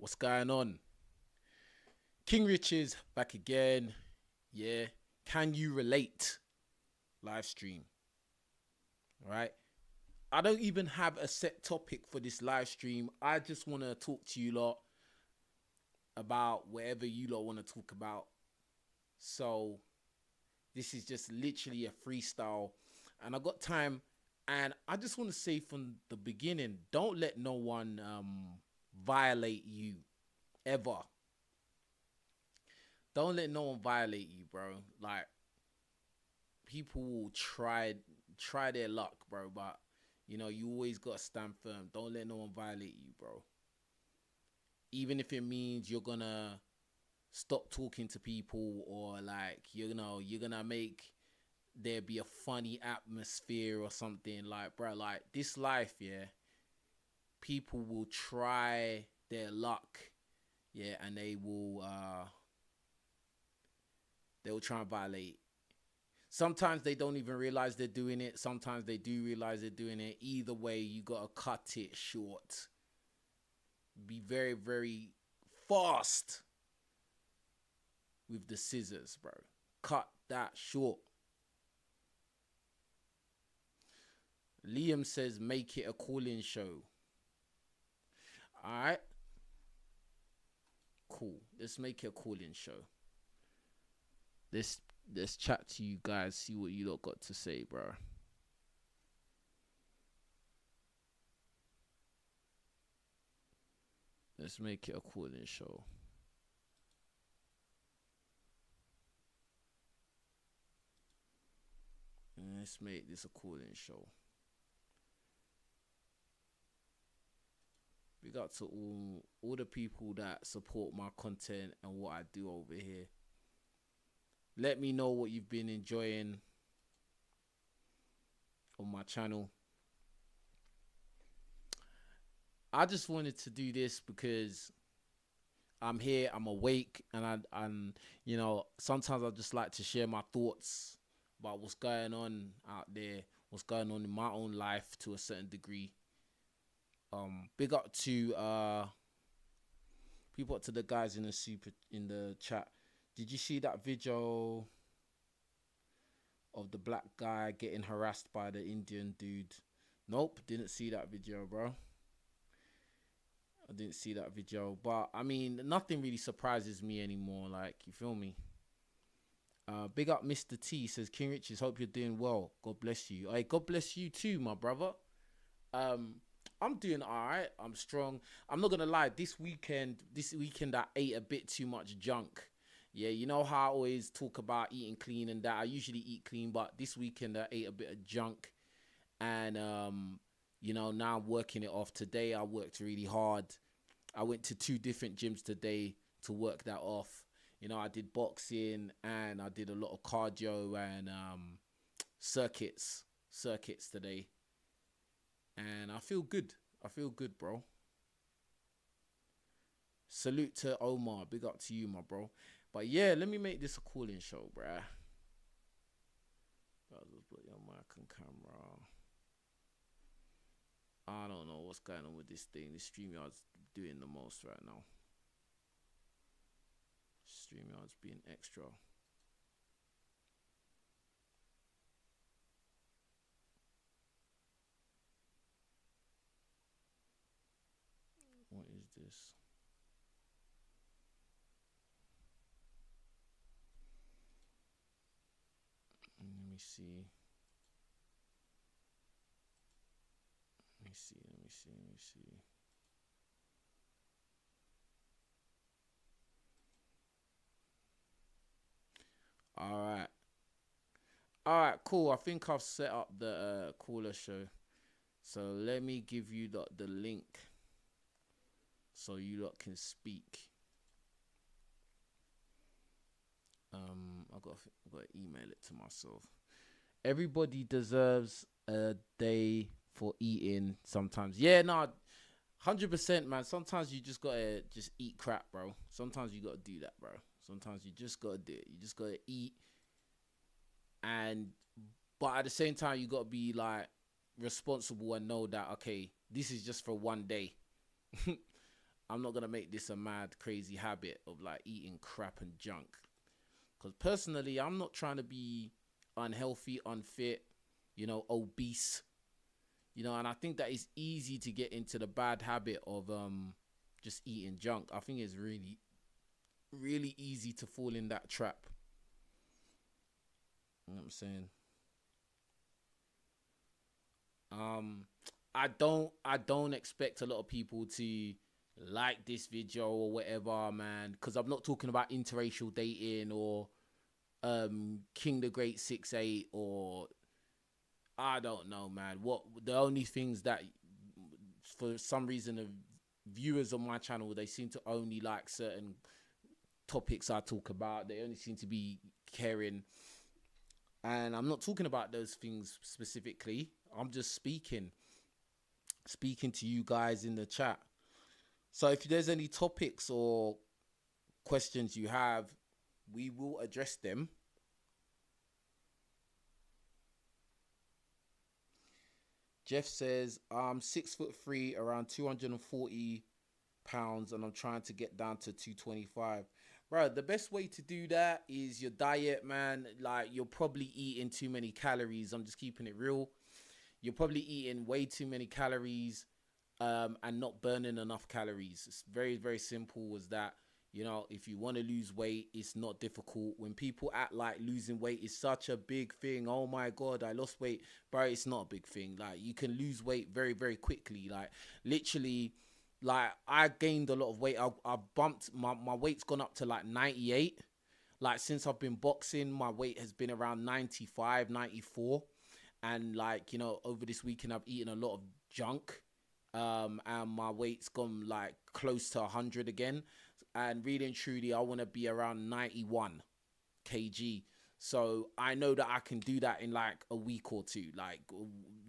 What's going on? King Rich's back again. Yeah. Can you relate? Live stream. All right. I don't even have a set topic for this live stream. I just want to talk to you lot about whatever you lot want to talk about. So this is just literally a freestyle. And I got time. And I just want to say from the beginning, don't let no one violate you ever. Don't let no one violate you, bro. Like, people will try their luck, bro, but you always gotta stand firm. Don't let no one violate you, bro. Even if it means you're gonna stop talking to people, or like you're gonna make there be a funny atmosphere or something. Like, bro, like this life, yeah, people will try their luck, yeah, and they'll try and violate. Sometimes they don't even realize they're doing it. Sometimes they do realize they're doing it. Either way, you gotta cut it short. Be very, very fast with the scissors, bro. Cut that short. Liam says, make it a call-in show. All right. Cool. Let's make it a call-in show. Let's chat to you guys, see what you lot got to say, bro. Let's make it a call-in show. And let's make this a call-in show. Big up to all the people that support my content and what I do over here. Let me know what you've been enjoying on my channel. I just wanted to do this because I'm here, I'm awake, and sometimes I just like to share my thoughts about what's going on out there, what's going on in my own life to a certain degree. Big up to people, up to the guys in the chat. Did you see that video of the black guy getting harassed by the Indian dude? Nope, didn't see that video, bro. I didn't see that video. But, I mean, nothing really surprises me anymore. Like, you feel me? Big up Mr. T. Says, King Riches, hope you're doing well. God bless you. Hey, God bless you too, my brother. I'm doing all right. I'm strong. I'm not going to lie. This weekend, I ate a bit too much junk. Yeah, you know how I always talk about eating clean and that. I usually eat clean, but this weekend I ate a bit of junk. And, now I'm working it off. Today I worked really hard. I went to 2 different gyms today to work that off. I did boxing and I did a lot of cardio and circuits today. And I feel good. Bro. Salute to Omar. Big up to you, my bro. But yeah, let me make this a call-in show, bruh. I'll just put your mic and camera. I don't know what's going on with this thing. This StreamYard's doing the most right now. StreamYard's being extra. What is this? Let me see. All right, cool. I think I've set up the caller show. So let me give you the link so you lot can speak. I got to email it to myself. Everybody deserves a day for eating sometimes. Yeah, no, 100%, man. Sometimes you just gotta just eat crap, bro. Sometimes you gotta do that, bro. Sometimes you just gotta do it. You just gotta eat, but at the same time, you gotta be like responsible and know that, okay, this is just for one day. I'm not gonna make this a mad, crazy habit of like eating crap and junk. Because personally, I'm not trying to be unhealthy, unfit, obese, and I think that it's easy to get into the bad habit of just eating junk. I think it's really, really easy to fall in that trap. You know what I'm saying? Um, I don't expect a lot of people to like this video or whatever, man, because I'm not talking about interracial dating or King the Great 6'8" or I don't know, man. What the only things that for some reason the viewers on my channel, they seem to only like certain topics I talk about. They only seem to be caring, and I'm not talking about those things specifically. I'm just speaking to you guys in the chat. So if there's any topics or questions you have, we will address them. Jeff says, I'm 6'3", around 240 pounds, and I'm trying to get down to 225. Bro, the best way to do that is your diet, man. Like, you're probably eating too many calories. I'm just keeping it real. You're probably eating way too many calories and not burning enough calories. It's very, very simple as that. If you want to lose weight, it's not difficult. When people act like losing weight is such a big thing, oh my God, I lost weight. Bro, it's not a big thing. Like, you can lose weight very, very quickly. Like, literally, like, I gained a lot of weight. I bumped, my weight's gone up to like 98. Like, since I've been boxing, my weight has been around 95, 94. And like, over this weekend, I've eaten a lot of junk. And my weight's gone like close to 100 again. And really and truly, I want to be around 91 kg. So I know that I can do that in like a week or two. Like,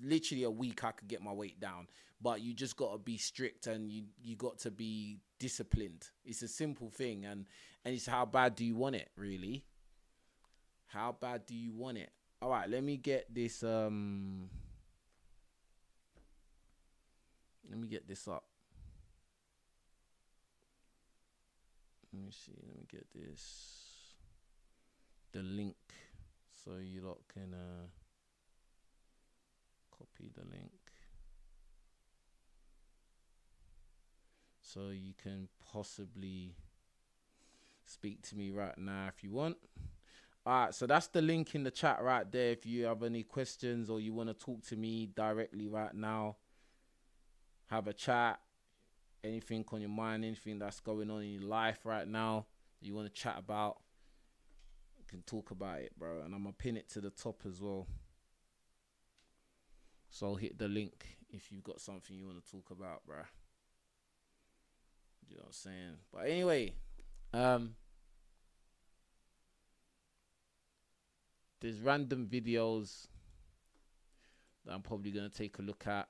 literally a week, I could get my weight down. But you just got to be strict, and you got to be disciplined. It's a simple thing, and it's how bad do you want it, really? How bad do you want it? All right, let me get this up. Let me see. Let me get the link, so you lot can copy the link, so you can possibly speak to me right now if you want. All right, so that's the link in the chat right there. If you have any questions or you want to talk to me directly right now, have a chat. Anything on your mind, anything that's going on in your life right now you want to chat about, you can talk about it, bro. And I'm gonna pin it to the top as well, so hit the link if you've got something you want to talk about, bro. You know what I'm saying? But anyway, there's random videos that I'm probably gonna take a look at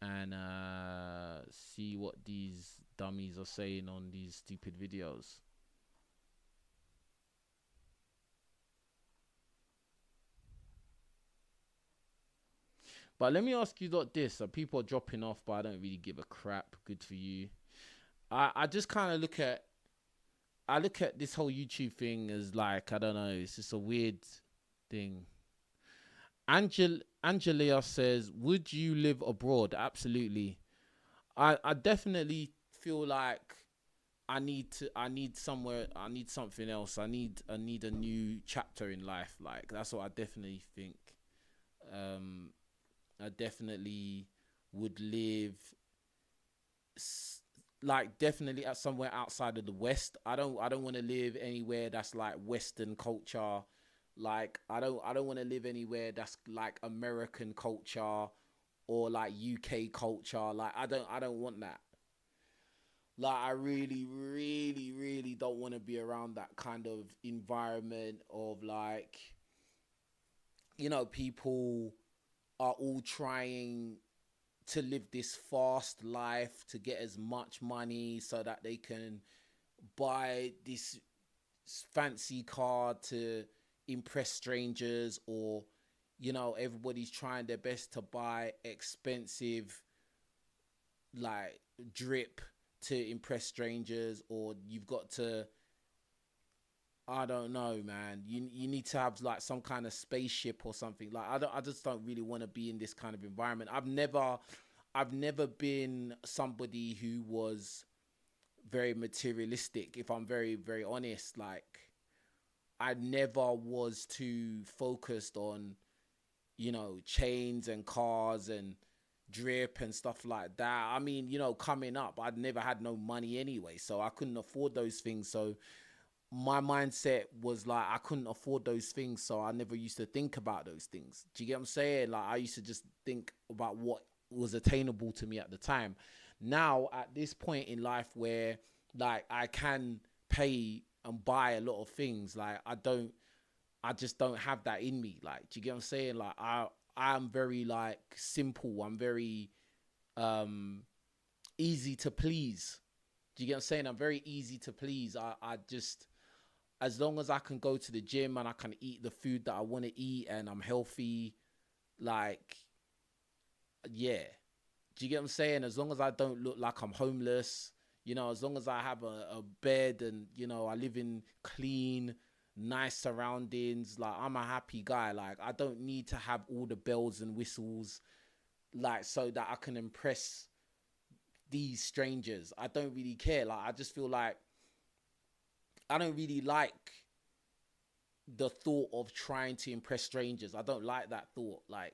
and see what these dummies are saying on these stupid videos. But let me ask you lot this. People are dropping off, but I don't really give a crap. Good for you. I just kind of look at this whole YouTube thing as like, I don't know, it's just a weird thing. Angelia says, would you live abroad? Absolutely. I definitely feel like I need something else. I need a new chapter in life. Like, that's what I definitely think. I definitely would live like definitely at somewhere outside of the West. I don't want to live anywhere that's like Western culture. Like, I don't want to live anywhere that's like American culture or like UK culture. Like, I don't want that. Like, I really, really, really don't want to be around that kind of environment of like, people are all trying to live this fast life to get as much money so that they can buy this fancy car to impress strangers, or everybody's trying their best to buy expensive like drip to impress strangers, or you've got to, I don't know, man. You need to have like some kind of spaceship or something. Like I just don't really want to be in this kind of environment. I've never been somebody who was very materialistic. If I'm very very honest, like I never was too focused on, chains and cars and drip and stuff like that. I mean, coming up, I'd never had no money anyway, so I couldn't afford those things. So my mindset was like I couldn't afford those things, so I never used to think about those things. Do you get what I'm saying? Like I used to just think about what was attainable to me at the time. Now at this point in life where like I can pay and buy a lot of things, like I just don't have that in me. Like, do you get what I'm saying? Like I'm very like simple. I'm very um easy to please. Do you get what I'm saying? I'm very easy to please. I just, as long as I can go to the gym and I can eat the food that I want to eat and I'm healthy, like, yeah. Do you get what I'm saying? As long as I don't look like I'm homeless, as long as I have a bed and, I live in clean, nice surroundings, like, I'm a happy guy. Like, I don't need to have all the bells and whistles, like, so that I can impress these strangers. I don't really care. Like, I just feel like I don't really like the thought of trying to impress strangers. I don't like that thought. Like,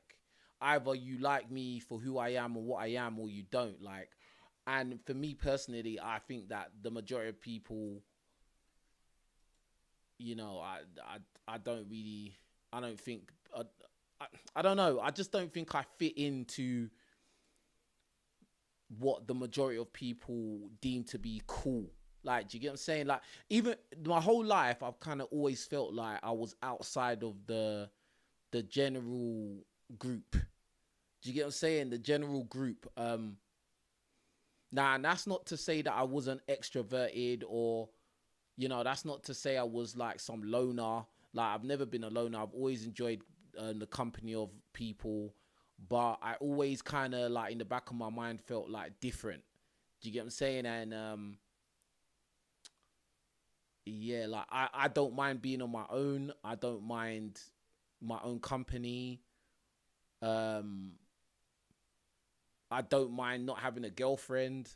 either you like me for who I am or what I am, or you don't. Like, and for me personally, I think that the majority of people, I don't really, I don't think, I don't know. I just don't think I fit into what the majority of people deem to be cool. Like, do you get what I'm saying? Like, even my whole life, I've kind of always felt like I was outside of the general group. Do you get what I'm saying? The general group. Now, and that's not to say that I wasn't extroverted, or, that's not to say I was like some loner. Like, I've never been a loner. I've always enjoyed the company of people, but I always kind of like in the back of my mind felt like different. Do you get what I'm saying? And yeah, like I don't mind being on my own. I don't mind my own company. Um, I don't mind not having a girlfriend.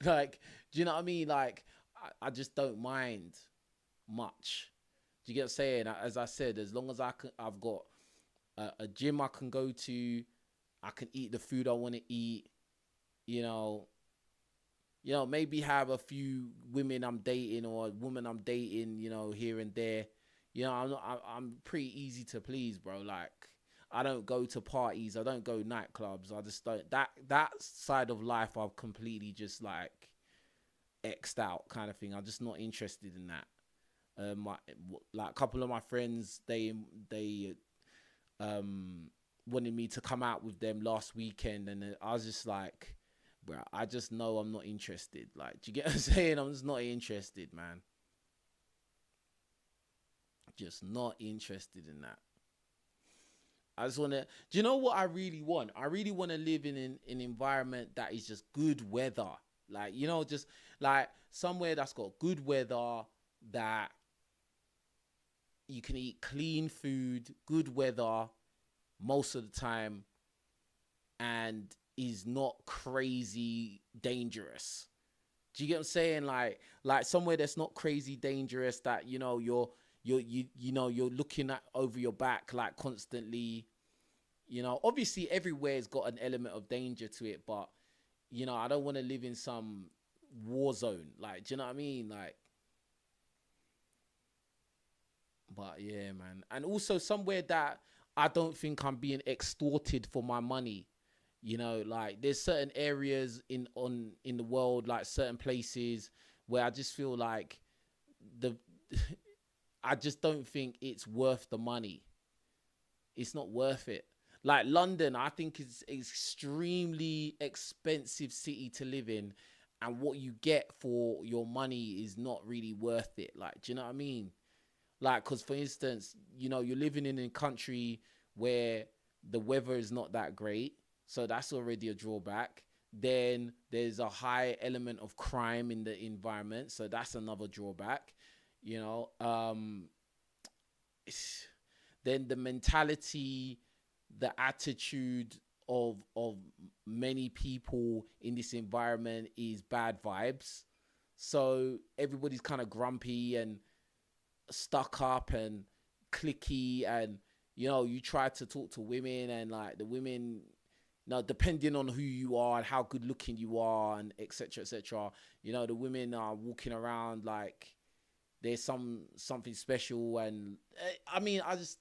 Like, do you know what I mean? Like, I just don't mind much. Do you get what I'm saying? As I said, as long as I've got a gym I can go to, I can eat the food I want to eat. You know, maybe have a few women I'm dating or a woman I'm dating, here and there. I'm pretty easy to please, bro. Like, I don't go to parties, I don't go nightclubs. I just don't, that side of life I've completely just like X'd out kind of thing. I'm just not interested in that. My like a couple of my friends, they wanted me to come out with them last weekend, and I was just like, bro, I just know I'm not interested. Like, do you get what I'm saying? I'm just not interested, man. Just not interested in that. I just want to. Do you know what I really want? I really want to live in an environment that is just good weather. Like, just like somewhere that's got good weather, that you can eat clean food, good weather most of the time, and is not crazy dangerous. Do you get what I'm saying? Like somewhere that's not crazy dangerous, that you're looking at over your back like constantly. Obviously everywhere's got an element of danger to it, but I don't want to live in some war zone. Like, do you know what I mean? Like, but yeah, man. And also somewhere that I don't think I'm being extorted for my money. Like, there's certain areas in the world, like certain places where I just feel like the I just don't think it's worth the money. It's not worth it. Like London, I think is extremely expensive city to live in, and what you get for your money is not really worth it. Like, do you know what I mean? Like, because for instance, you're living in a country where the weather is not that great, so that's already a drawback. Then there's a high element of crime in the environment, so that's another drawback. You know, then the mentality, the attitude of many people in this environment is bad vibes. So everybody's kind of grumpy and stuck up and clicky, and you try to talk to women, and like the women, now depending on who you are and how good looking you are, and etc etc, the women are walking around like there's something special. And I mean, I just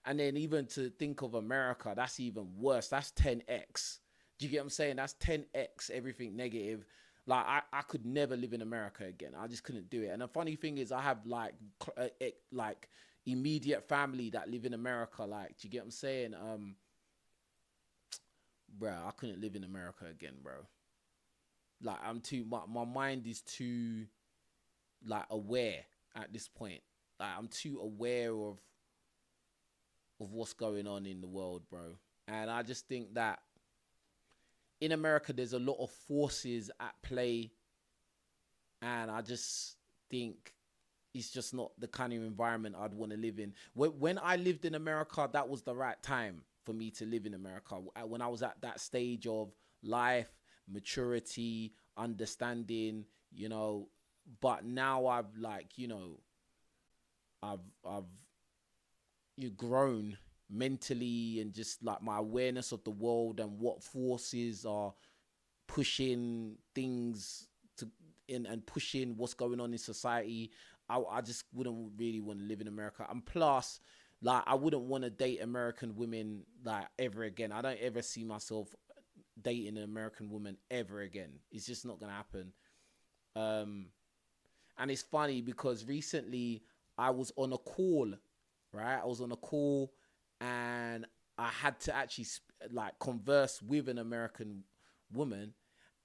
and then even to think of America, that's even worse. That's 10x. Do you get what I'm saying? That's 10x everything negative. Like I could never live in America again. I just couldn't do it. And the funny thing is, I have like immediate family that live in America. Like, do you get what I'm saying? Bro, I couldn't live in America again, bro. Like, my mind is too like aware at this point. Like, I'm too aware of what's going on in the world, bro. And I just think that in America there's a lot of forces at play, and I just think it's just not the kind of environment I'd want to live in. When I lived in America, that was the right time for me to live in America. When I was at that stage of life, maturity, understanding, but now I've like, I've you grown mentally, and just like my awareness of the world and what forces are pushing things to in and pushing what's going on in society. I just wouldn't really want to live in America. And plus, like, I wouldn't want to date American women like ever again. I don't ever see myself dating an American woman ever again. It's just not gonna happen. And it's funny because recently I was on a call, right? I was on a call, and I had to actually like converse with an American woman,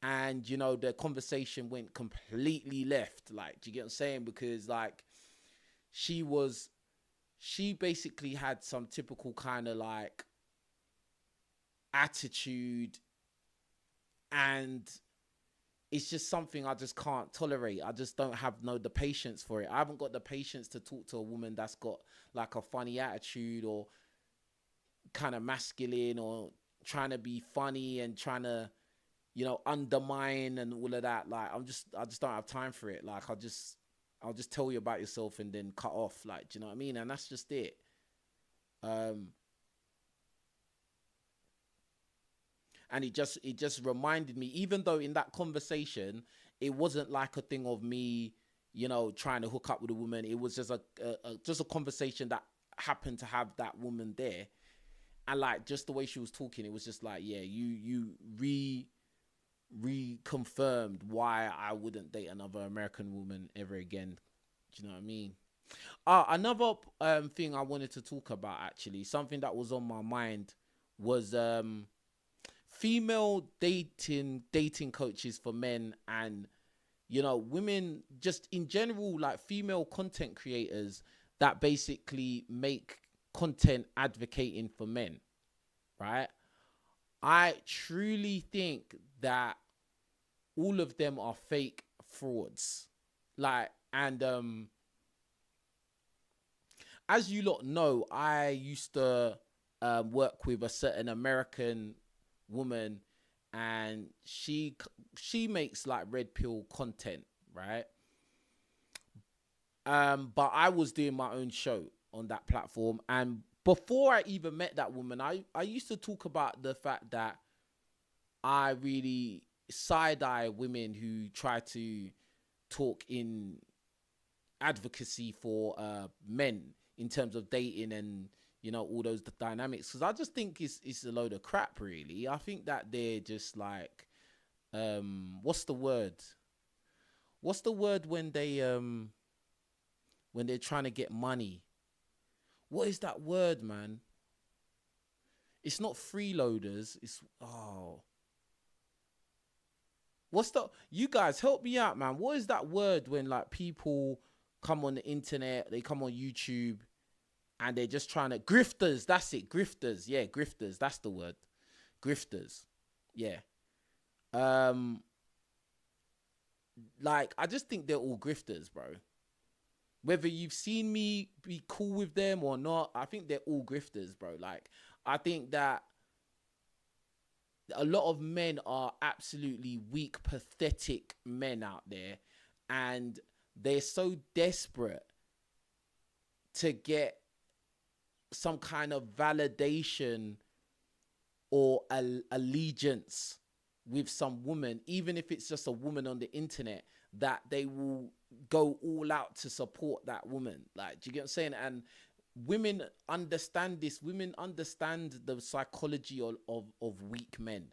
and the conversation went completely left. Like, do you get what I'm saying? Because like she basically had some typical kind of like attitude, and it's just something I just can't tolerate. I just don't have the patience for it. I haven't got the patience to talk to a woman that's got like a funny attitude, or kind of masculine, or trying to be funny and trying to undermine and all of that. Like, I just don't have time for it. Like, I'll just tell you about yourself and then cut off. Like, do you know what I mean? And that's just it. And it just reminded me, even though in that conversation it wasn't like a thing of me trying to hook up with a woman. It was just a conversation that happened to have that woman there, and like just the way she was talking, it was just like, yeah, you reconfirmed why I wouldn't date another American woman ever again. Do you know what I mean? Another thing I wanted to talk about, actually, something that was on my mind, was female dating coaches for men, and women just in general, like female content creators that basically make content advocating for men, right? I truly think that all of them are fake frauds. Like, and as you lot know, I used to work with a certain American woman, and she makes like red pill content, right? But I was doing my own show on that platform, and before I even met that woman, I used to talk about the fact that I really side-eye women who try to talk in advocacy for men in terms of dating and all those dynamics, because I just think it's a load of crap, really. I think that they're just like what's the word when they're trying to get money? What is that word, man? It's not freeloaders. It's you guys help me out, man. What is that word when like people come on the internet, they come on YouTube, and they're just trying to grifters? That's it, grifters. Yeah, grifters. That's the word, grifters. Yeah. Um, like I just think they're all grifters, bro. Whether you've seen me be cool with them or not, I think they're all grifters, bro. Like I think that a lot of men are absolutely weak, pathetic men out there, and they're so desperate to get some kind of validation or allegiance with some woman, even if it's just a woman on the internet, that they will go all out to support that woman. Like, do you get what I'm saying? And women understand this. Women understand the psychology of weak men,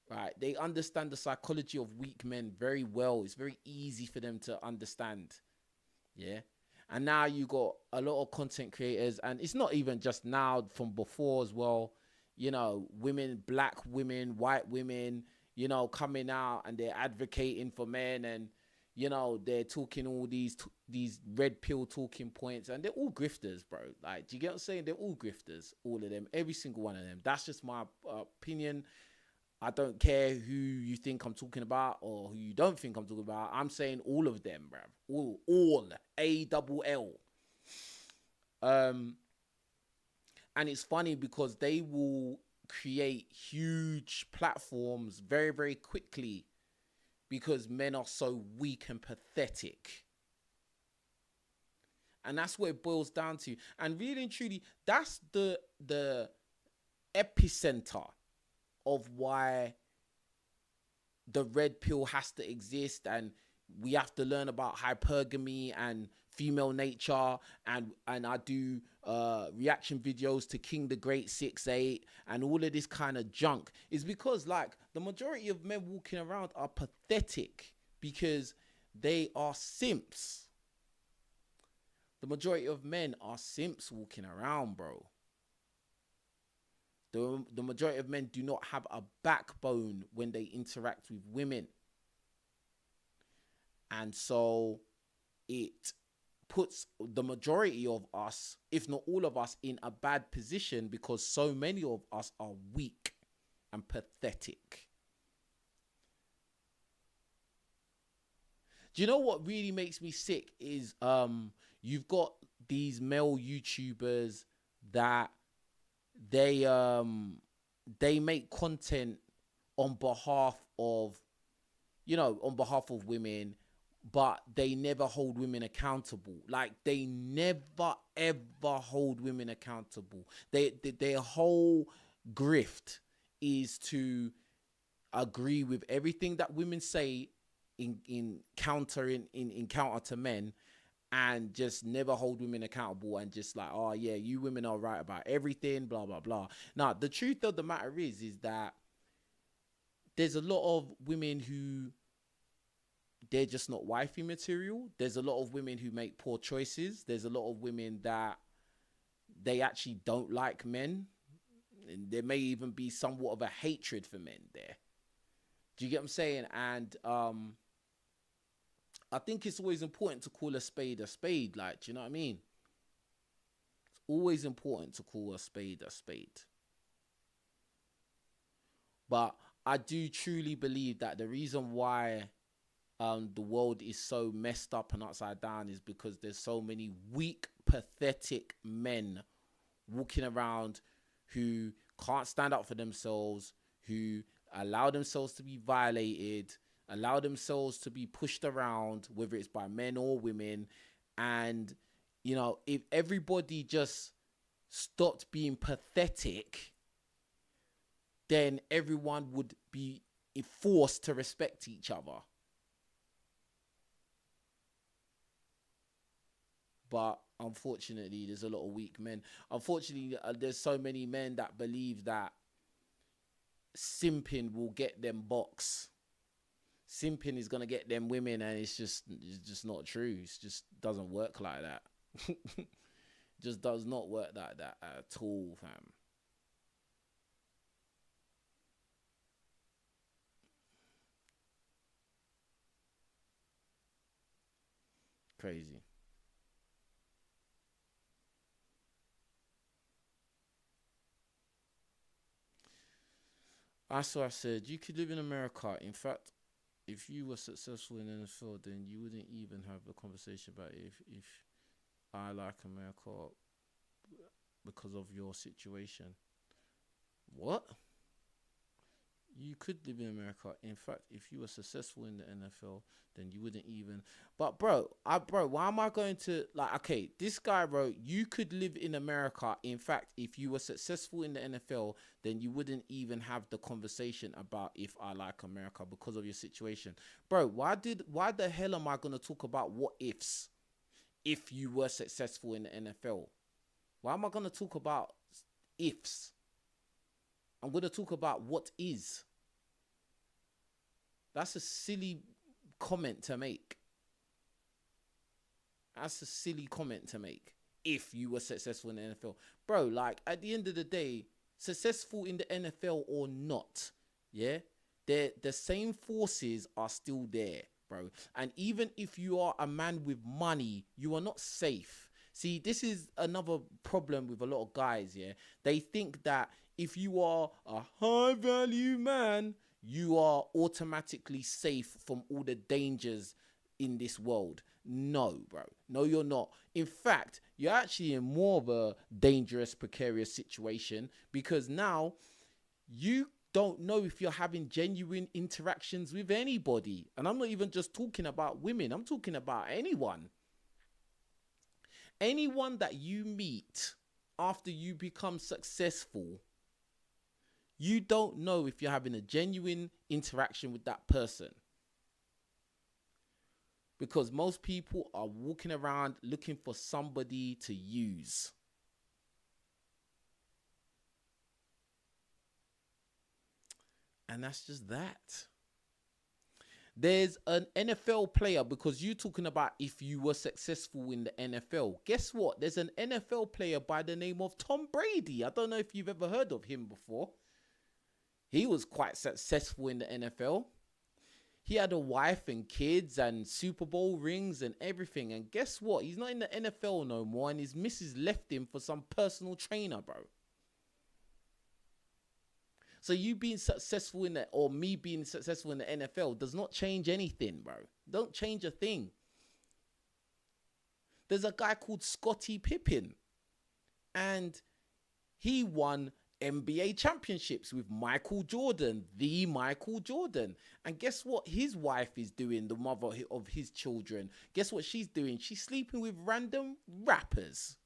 right? They understand the psychology of weak men very well. It's very easy for them to understand. Yeah. And now you got a lot of content creators, and it's not even just now, from before as well. You know, women, black women, white women, you know, coming out and they're advocating for men, and you know they're talking all these red pill talking points, and they're all grifters, bro. Like, do you get what I'm saying? They're all grifters, all of them, every single one of them. That's just my opinion. I don't care who you think I'm talking about or who you don't think I'm talking about. I'm saying all of them, bruv. All. ALL. And it's funny because they will create huge platforms very, very quickly because men are so weak and pathetic. And that's what it boils down to. And really and truly, that's the epicenter of why the red pill has to exist, and we have to learn about hypergamy and female nature, and I do reaction videos to King the Great 6'8" and all of this kind of junk, is because like the majority of men walking around are pathetic because they are simps. The majority of men are simps walking around, bro. The majority of men do not have a backbone when they interact with women. And so it puts the majority of us, if not all of us, in a bad position because so many of us are weak and pathetic. Do you know what really makes me sick is you've got these male YouTubers that they make content on behalf of, you know, on behalf of women, but they never hold women accountable. Like, they never ever hold women accountable. Their whole grift is to agree with everything that women say in counter to men, and just never hold women accountable, and just like, oh yeah, you women are right about everything, blah blah blah. Now the truth of the matter is that there's a lot of women who, they're just not wifey material. There's a lot of women who make poor choices. There's a lot of women that they actually don't like men, and there may even be somewhat of a hatred for men there. Do you get what I'm saying? And I think it's always important to call a spade a spade. Like, do you know what I mean? It's always important to call a spade a spade. But I do truly believe that the reason why the world is so messed up and upside down is because there's so many weak, pathetic men walking around who can't stand up for themselves, who allow themselves to be violated, allow themselves to be pushed around, whether it's by men or women. And, you know, if everybody just stopped being pathetic, then everyone would be forced to respect each other. But unfortunately, there's a lot of weak men. Unfortunately, there's so many men that believe that simping will get them box. Simping is gonna get them women, and it's just not true. It just doesn't work like that. Just does not work like that at all, fam. Crazy. That's what I said. You could live in America. In fact, if you were successful in NFL, then you wouldn't even have a conversation about it if I like America because of your situation. What? You could live in America. In fact, if you were successful in the NFL, then you wouldn't even. But bro, why am I going to like? Okay, this guy wrote, you could live in America. In fact, if you were successful in the NFL, then you wouldn't even have the conversation about if I like America because of your situation, bro. Why the hell am I going to talk about what ifs if you were successful in the NFL? Why am I going to talk about ifs? I'm going to talk about what is. That's a silly comment to make. That's a silly comment to make. If you were successful in the NFL. Bro, like, at the end of the day, successful in the NFL or not, yeah, the same forces are still there, bro. And even if you are a man with money, you are not safe. See, this is another problem with a lot of guys, yeah. They think that if you are a high value man, you are automatically safe from all the dangers in this world. No, bro. No, you're not. In fact, you're actually in more of a dangerous, precarious situation because now you don't know if you're having genuine interactions with anybody. And I'm not even just talking about women. I'm talking about anyone. Anyone that you meet after you become successful, you don't know if you're having a genuine interaction with that person. Because most people are walking around looking for somebody to use. And that's just that. There's an NFL player, because you're talking about if you were successful in the NFL. Guess what? There's an NFL player by the name of Tom Brady. I don't know if you've ever heard of him before. He was quite successful in the NFL. He had a wife and kids and Super Bowl rings and everything. And guess what? He's not in the NFL no more, and his missus left him for some personal trainer, bro. So you being successful in the, or me being successful in the NFL does not change anything, bro. Don't change a thing. There's a guy called Scottie Pippen, and he won NBA championships with Michael Jordan, the Michael Jordan. And guess what his wife is doing, the mother of his children? Guess what she's doing? She's sleeping with random rappers.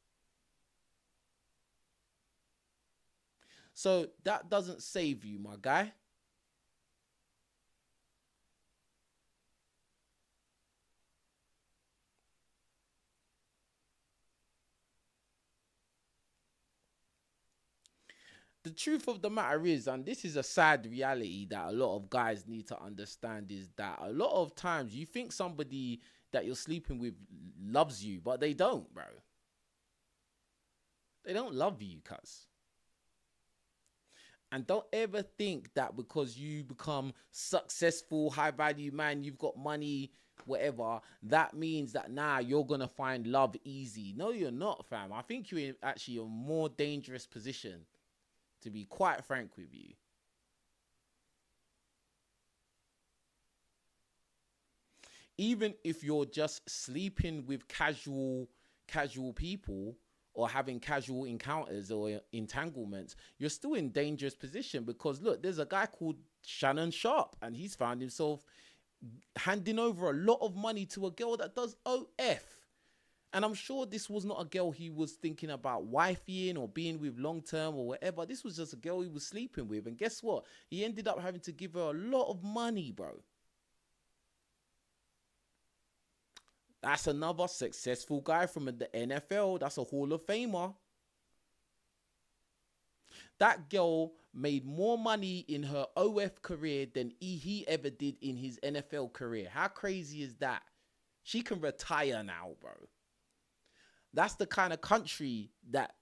So that doesn't save you, my guy. The truth of the matter is, and this is a sad reality that a lot of guys need to understand, is that a lot of times you think somebody that you're sleeping with loves you, but they don't, bro. They don't love you, cuz. And don't ever think that because you become successful, high value man, you've got money, whatever, that means that now you're going to find love easy. No, you're not, fam. I think you're in actually a more dangerous position, to be quite frank with you. Even if you're just sleeping with casual people or having casual encounters or entanglements, you're still in dangerous position, because look, there's a guy called Shannon Sharp, and he's found himself handing over a lot of money to a girl that does OF. And I'm sure this was not a girl he was thinking about wifeying or being with long term or whatever. This was just a girl he was sleeping with. And guess what? He ended up having to give her a lot of money, bro. That's another successful guy from the NFL. That's a Hall of Famer. That girl made more money in her OF career than he ever did in his NFL career. How crazy is that? She can retire now, bro. That's the kind of country that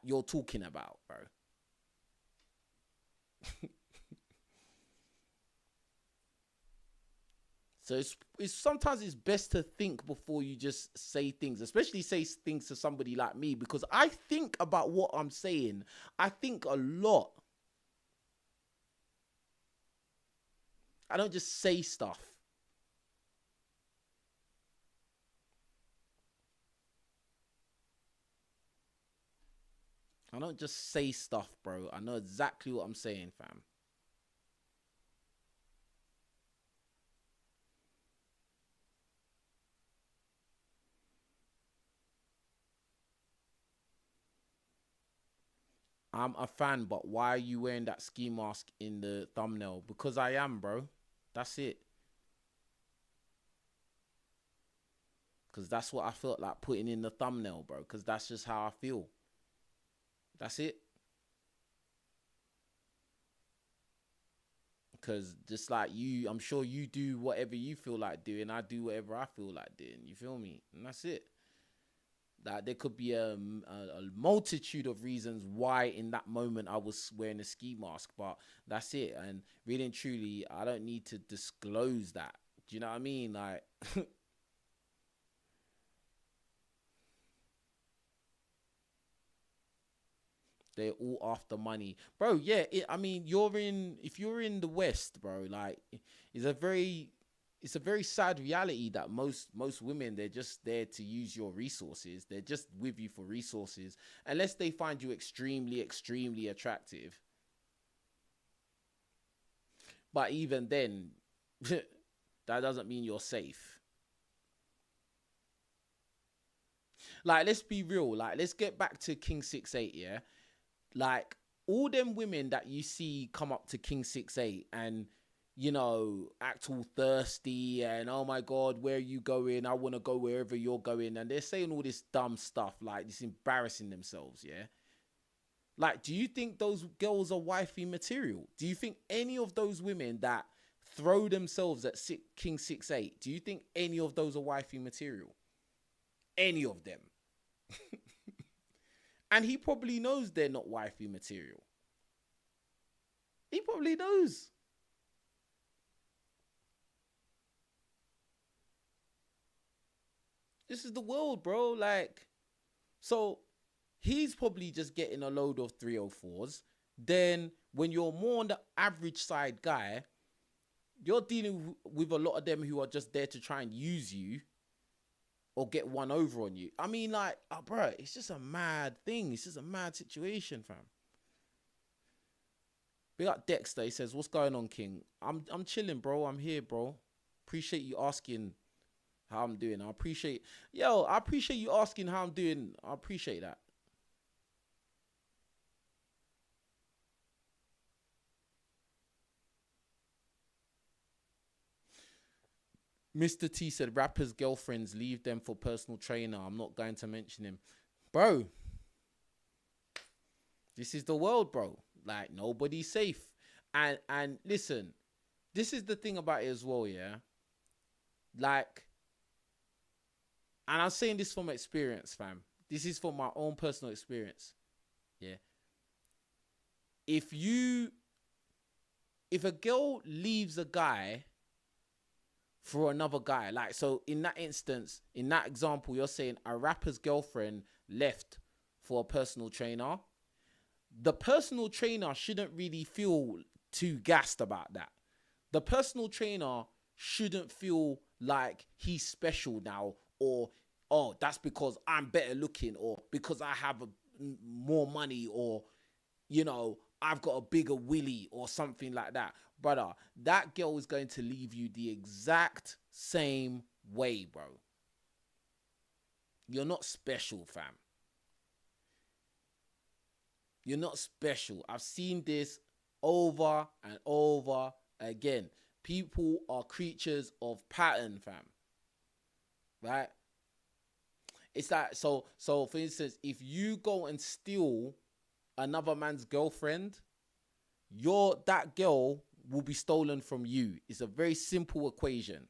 you're talking about, bro. So it's sometimes it's best to think before you just say things, especially say things to somebody like me, because I think about what I'm saying. I think a lot. I don't just say stuff. I don't just say stuff, bro. I know exactly what I'm saying, fam. I'm a fan, but why are you wearing that ski mask in the thumbnail? Because I am, bro. That's it. Because that's what I felt like putting in the thumbnail, bro. Because that's just how I feel. That's it. Because just like you, I'm sure you do whatever you feel like doing. I do whatever I feel like doing. You feel me? And that's it. That there could be a multitude of reasons why in that moment I was wearing a ski mask, but that's it. And really and truly, I don't need to disclose that. Do you know what I mean? Like, they're all after money, bro. Yeah, I mean, if you're in the West, bro, like, it's a very it's a very sad reality that most women, they're just there to use your resources. They're just with you for resources, unless they find you extremely attractive. But even then, that doesn't mean you're safe. Like, let's be real. Like, let's get back to King 6 8. Yeah, like, all them women that you see come up to King 6 8 and, act all thirsty and, oh my God, where are you going? I want to go wherever you're going. And they're saying all this dumb stuff, like this, embarrassing themselves. Yeah. Like, do you think those girls are wifey material? Do you think any of those women that throw themselves at King 6 8, do you think any of those are wifey material? Any of them? And he probably knows they're not wifey material. He probably knows. This is the world, bro. Like, so he's probably just getting a load of 304s. Then when you're more on the average side guy, you're dealing with a lot of them who are just there to try and use you or get one over on you. I mean, like, bro, it's just a mad thing. It's just a mad situation, fam. Big up Dexter. He says, "What's going on, King? I'm chilling, bro. I'm here, bro. Appreciate you asking how I'm doing. I appreciate you asking how I'm doing. I appreciate that." Mr. T said, "Rappers' girlfriends leave them for personal trainer. I'm not going to mention him." Bro, this is the world, bro. Like, nobody's safe. And listen, this is the thing about it as well, yeah? Like, and I'm saying this from experience, fam. This is from my own personal experience. Yeah. If a girl leaves a guy for another guy, like, so in that instance, in that example, you're saying a rapper's girlfriend left for a personal trainer. The personal trainer shouldn't really feel too gassed about that. The personal trainer shouldn't feel like he's special now, or, oh, that's because I'm better looking, or because I have more money, or, I've got a bigger willy or something like that. Brother, that girl is going to leave you the exact same way, bro. You're not special, fam. You're not special. I've seen this over and over again. People are creatures of pattern, fam. Right? It's like, so for instance, if you go and steal another man's girlfriend, that girl will be stolen from you. It's a very simple equation.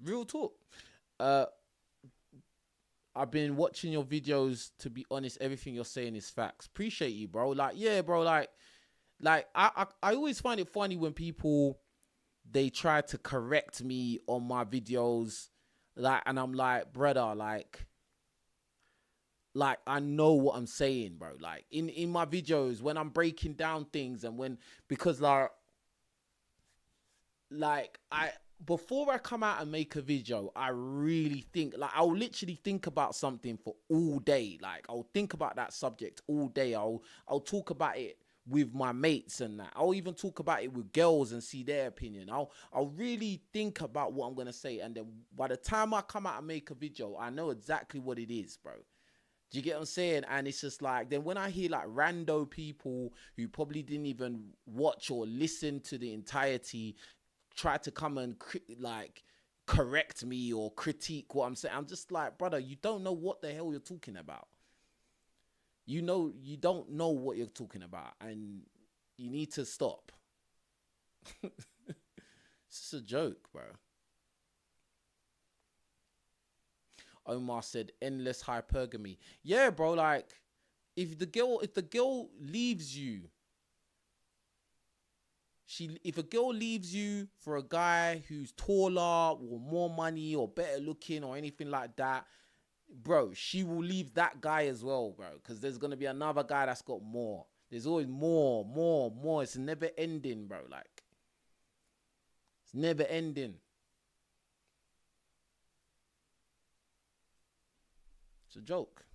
Real talk. Uh, I've been watching your videos. To be honest, everything you're saying is facts. Appreciate you, bro. Like, yeah, bro. Like I always find it funny when people, they try to correct me on my videos, like, and I'm like, brother, like, like I know what I'm saying, bro. Like in my videos when I'm breaking down things, and when, because like I before I come out and make a video, I really think, like I'll literally think about something for all day. Like I'll think about that subject all day. I'll talk about it with my mates and that. I'll even talk about it with girls and see their opinion. I'll really think about what I'm gonna say, and then by the time I come out and make a video, I know exactly what it is, bro. Do you get what I'm saying? And it's just like, then when I hear like rando people who probably didn't even watch or listen to the entirety try to come and like correct me or critique what I'm saying, I'm just like, brother, you don't know what the hell you're talking about. You don't know what you're talking about, and you need to stop. It's just a joke, bro. Omar said endless hypergamy. Yeah, bro, like if the girl leaves you, if a girl leaves you for a guy who's taller or more money or better looking or anything like that, bro, she will leave that guy as well, bro, because there's gonna be another guy that's got more. There's always more, more, more. It's never ending, bro. Like it's never ending. It's a joke.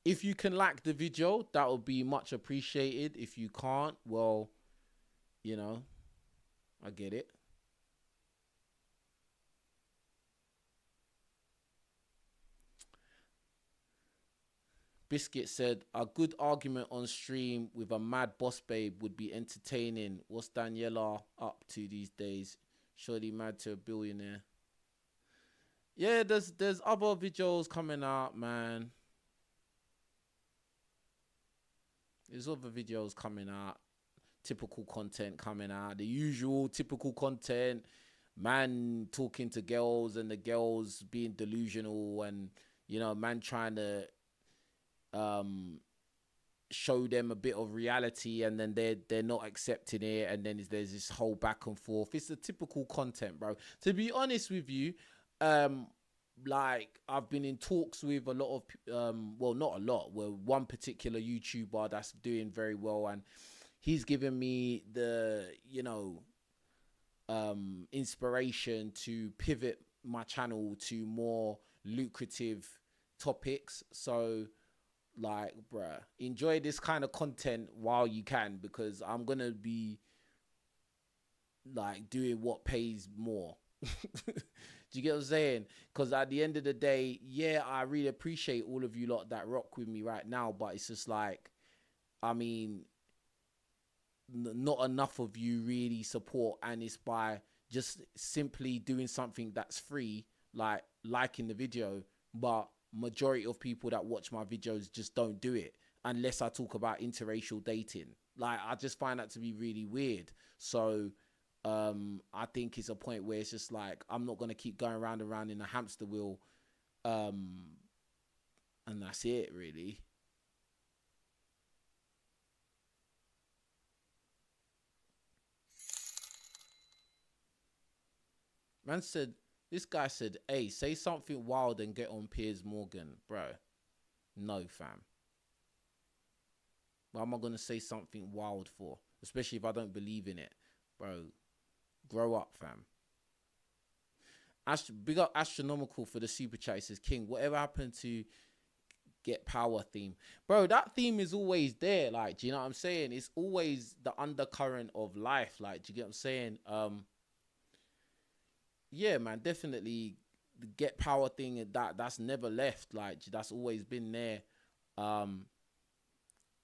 If you can like the video, that would be much appreciated. If you can't, well, you know, I get it. Biscuit said a good argument on stream with a mad boss babe would be entertaining. What's Daniela up to these days? Surely mad to a billionaire. Yeah, there's other videos coming out, man. There's other videos coming out. Typical content coming out. The usual typical content. Man talking to girls and the girls being delusional, and man trying to um show them a bit of reality, and then they're not accepting it, and then there's this whole back and forth. It's the typical content, bro. To be honest with you, like I've been in talks with a lot of well, not a lot, well, one particular YouTuber that's doing very well, and he's given me the inspiration to pivot my channel to more lucrative topics. So like, bruh, enjoy this kind of content while you can, because I'm gonna be like doing what pays more. Do you get what I'm saying? Because at the end of the day, yeah, I really appreciate all of you lot that rock with me right now, but it's just like, I mean, not enough of you really support, and it's by just simply doing something that's free, like liking the video, but majority of people that watch my videos just don't do it unless I talk about interracial dating. Like, I just find that to be really weird. So I think it's a point where it's just like, I'm not going to keep going round and round in a hamster wheel, and that's it, really. Man said, this guy said, hey, say something wild and get on Piers Morgan. Bro, no, fam. What am I going to say something wild for? Especially if I don't believe in it. Bro, grow up, fam. Big up Astronomical for the super chat. It says, King, whatever happened to Get Power theme? Bro, that theme is always there. Like, do you know what I'm saying? It's always the undercurrent of life. Like, do you get what I'm saying? Yeah, man, definitely the Get Power thing, that's never left. Like, that's always been there.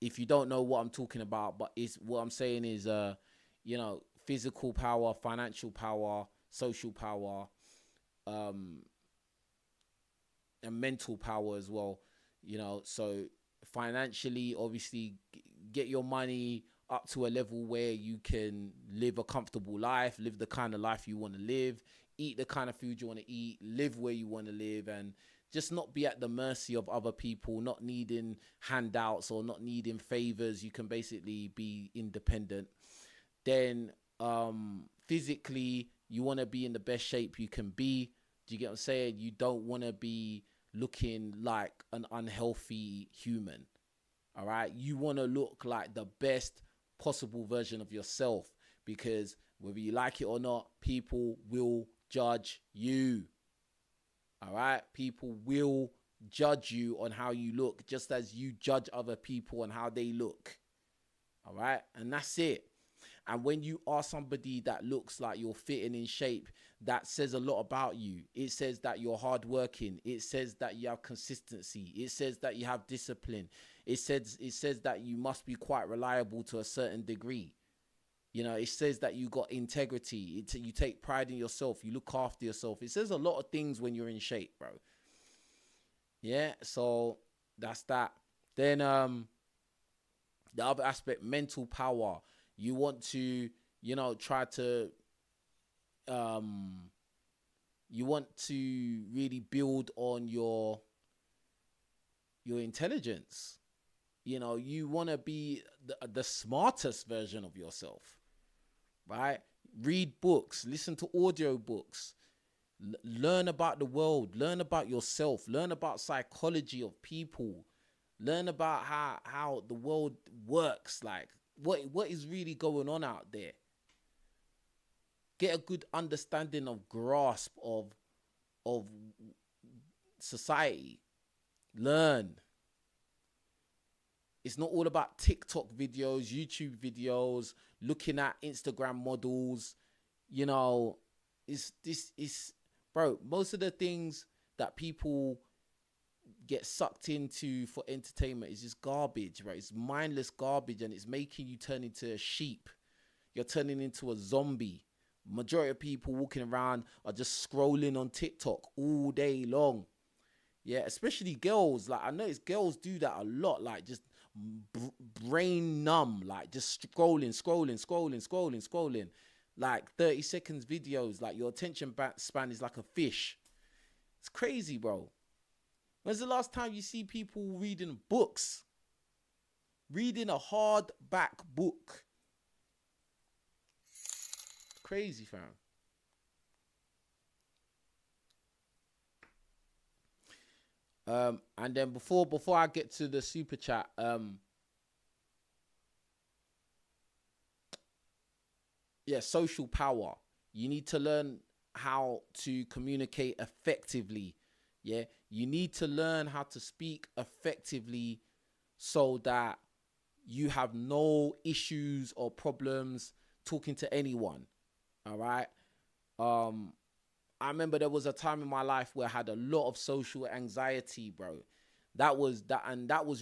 If you don't know what I'm talking about, but it's what I'm saying is physical power, financial power, social power, um and mental power as well. So financially, obviously, get your money up to a level where you can live a comfortable life, live the kind of life you want to live, eat the kind of food you want to eat, live where you want to live, and just not be at the mercy of other people, not needing handouts or not needing favors. You can basically be independent. Then physically, you want to be in the best shape you can be. Do you get what I'm saying? You don't want to be looking like an unhealthy human. All right. You want to look like the best possible version of yourself, because whether you like it or not, people will judge you. All right. People will judge you on how you look, just as you judge other people on how they look. All right. And that's it. And when you are somebody that looks like you're fitting in shape, that says a lot about you. It says that you're hardworking. It says that you have consistency. It says that you have discipline. It says that you must be quite reliable to a certain degree. You know, it says that you got integrity. You take pride in yourself. You look after yourself. It says a lot of things when you're in shape, bro. Yeah, so that's that. Then the other aspect, mental power. You want to, try to, you want to really build on your intelligence. You want to be the smartest version of yourself, right? Read books, listen to audio books, learn about the world, learn about yourself, learn about psychology of people, learn about how the world works, like what is really going on out there. Get a good understanding of grasp of society. Learn. It's not all about TikTok videos, YouTube videos, looking at Instagram models. Bro, most of the things that people get sucked into for entertainment is just garbage, right? It's mindless garbage, and it's making you turn into a sheep. You're turning into a zombie. Majority of people walking around are just scrolling on TikTok all day long. Yeah, especially girls. Like, I notice girls do that a lot, like just brain numb, like just scrolling, like 30 seconds videos. Like, your attention span is like a fish. It's crazy, bro. When's the last time you see people reading books? Reading a hardback book. Crazy, fam. And then before I get to the super chat, social power. You need to learn how to communicate effectively. Yeah, you need to learn how to speak effectively so that you have no issues or problems talking to anyone. All right. I remember there was a time in my life where I had a lot of social anxiety, bro. That was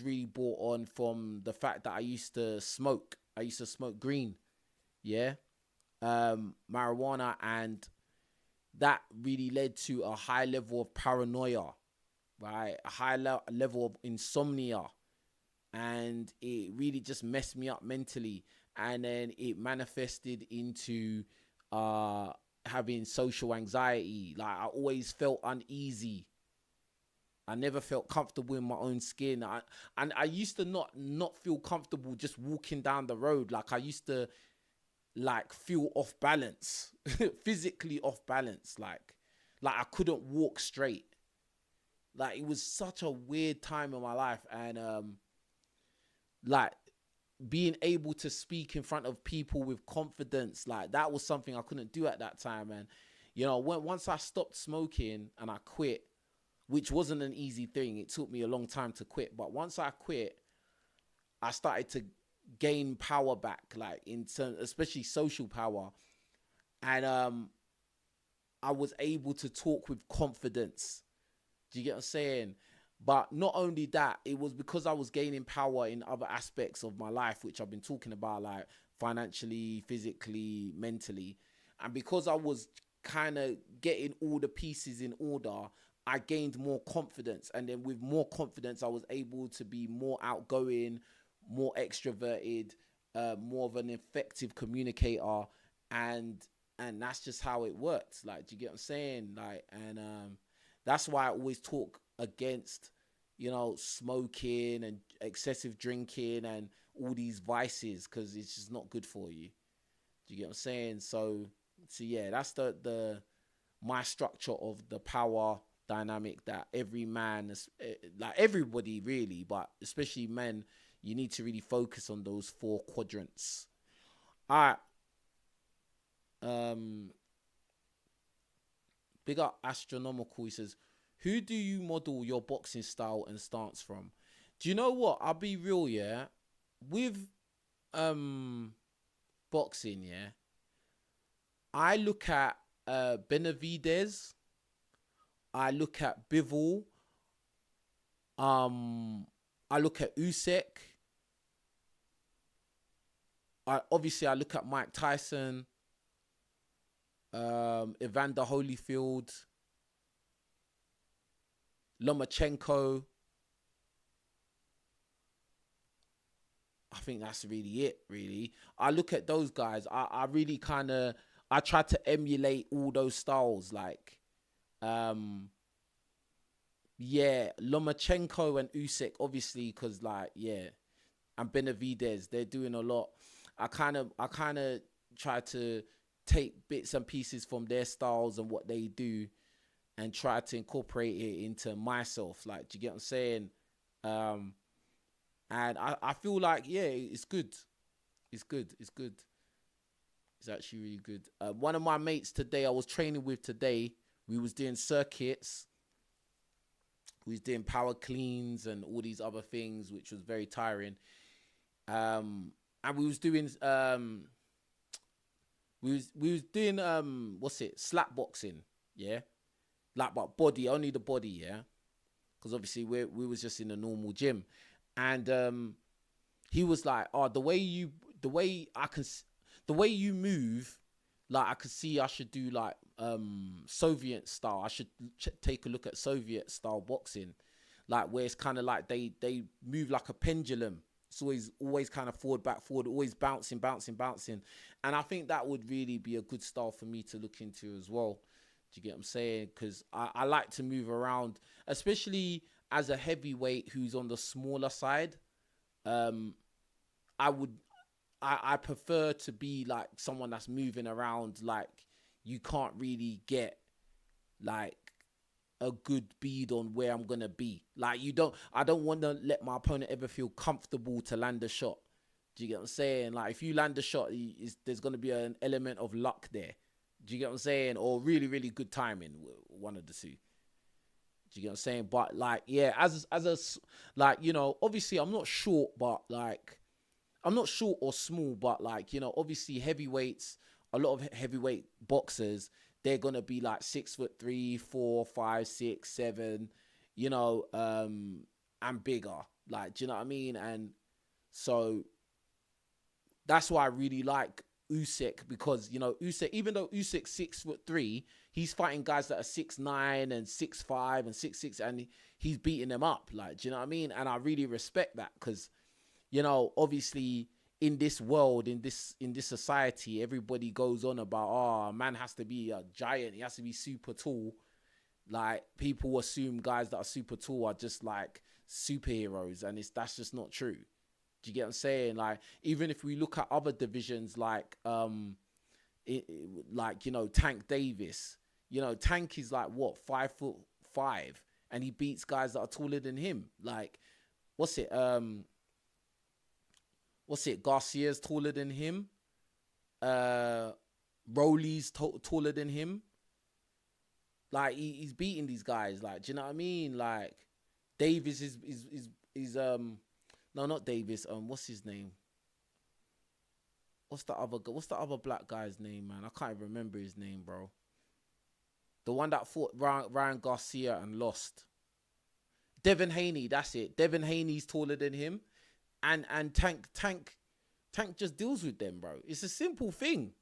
really brought on from the fact that I used to smoke. I used to smoke green, yeah, marijuana, and that really led to a high level of paranoia, right? A high level of insomnia, and it really just messed me up mentally. And then it manifested into having social anxiety. Like, I always felt uneasy. I never felt comfortable in my own skin. I used to not feel comfortable just walking down the road. Like, I used to like feel off balance, physically off balance. Like I couldn't walk straight. Like, it was such a weird time in my life. And like, being able to speak in front of people with confidence, like, that was something I couldn't do at that time. And once I stopped smoking and I quit, which wasn't an easy thing, it took me a long time to quit, but once I quit, I started to gain power back, like, especially social power. And I was able to talk with confidence. Do you get what I'm saying? But not only that, it was because I was gaining power in other aspects of my life, which I've been talking about, like financially, physically, mentally. And because I was kind of getting all the pieces in order, I gained more confidence. And then with more confidence, I was able to be more outgoing, more extroverted, more of an effective communicator. And that's just how it works. Like, do you get what I'm saying? Like, and that's why I always talk against, smoking and excessive drinking and all these vices, because it's just not good for you. Do you get what I'm saying? So yeah, that's the my structure of the power dynamic that every man is, like everybody really, but especially men, you need to really focus on those 4 quadrants. All right. Big up astronomical. He says, who do you model your boxing style and stance from? Do you know what? I'll be real, yeah. With boxing, yeah. I look at Benavidez. I look at Bivol. I look at Usyk. Obviously I look at Mike Tyson, Evander Holyfield, Lomachenko. I think that's really it, really. I look at those guys. I really kind of, I try to emulate all those styles. Like, yeah, Lomachenko and Usyk, obviously, because like, yeah, and Benavidez, they're doing a lot. I kind of try to take bits and pieces from their styles and what they do and try to incorporate it into myself. Like, do you get what I'm saying? And I feel like, yeah, it's good. It's good. It's good. It's actually really good. One of my mates today, I was training with today, we was doing circuits. We was doing power cleans and all these other things, which was very tiring. And we was doing what's it, slap boxing, yeah, like, but body, only the body, yeah, because obviously we was just in a normal gym. And he was like, oh, the way you move, like, I could see I should do like Soviet style. I should take a look at Soviet style boxing, like where it's kind of like they move like a pendulum. It's always kind of forward, back, forward, always bouncing. And I think that would really be a good style for me to look into as well. Do you get what I'm saying? Because I like to move around, especially as a heavyweight who's on the smaller side. I prefer to be like someone that's moving around. Like, you can't really get like a good bead on where I'm gonna be. Like, I don't want to let my opponent ever feel comfortable to land a shot. Do you get what I'm saying? Like, if you land a shot, there's gonna be an element of luck there. Do you get what I'm saying? Or really, really good timing, one of the two. Do you get what I'm saying? But like, yeah, as a, like, you know, obviously I'm not short, but like, I'm not short or small, but like, you know, obviously heavyweights, a lot of heavyweight boxers, they're going to be like 6'3", 4, 5, 6, 7, you know, and bigger. Like, do you know what I mean? And so that's why I really like Usyk, because, you know, Usyk, even though Usyk's 6'3", he's fighting guys that are 6'9" and 6'5" and 6'6", and he's beating them up. Like, do you know what I mean? And I really respect that, because, you know, obviously in this world, in this society, everybody goes on about, oh, man has to be a giant, he has to be super tall. Like, people assume guys that are super tall are just like superheroes, and that's just not true. Do you get what I'm saying? Like, even if we look at other divisions, like like, you know, Tank Davis, you know, Tank is like what, 5'5", and he beats guys that are taller than him. Like, what's it, Garcia's taller than him. Rolly's taller than him. Like, he's beating these guys. Like, do you know what I mean? Like, Davis is no, not Davis. What's his name? What's the other black guy's name, man? I can't even remember his name, bro. The one that fought Ryan Garcia and lost. Devin Haney, that's it. Devin Haney's taller than him. And Tank just deals with them, bro. It's a simple thing.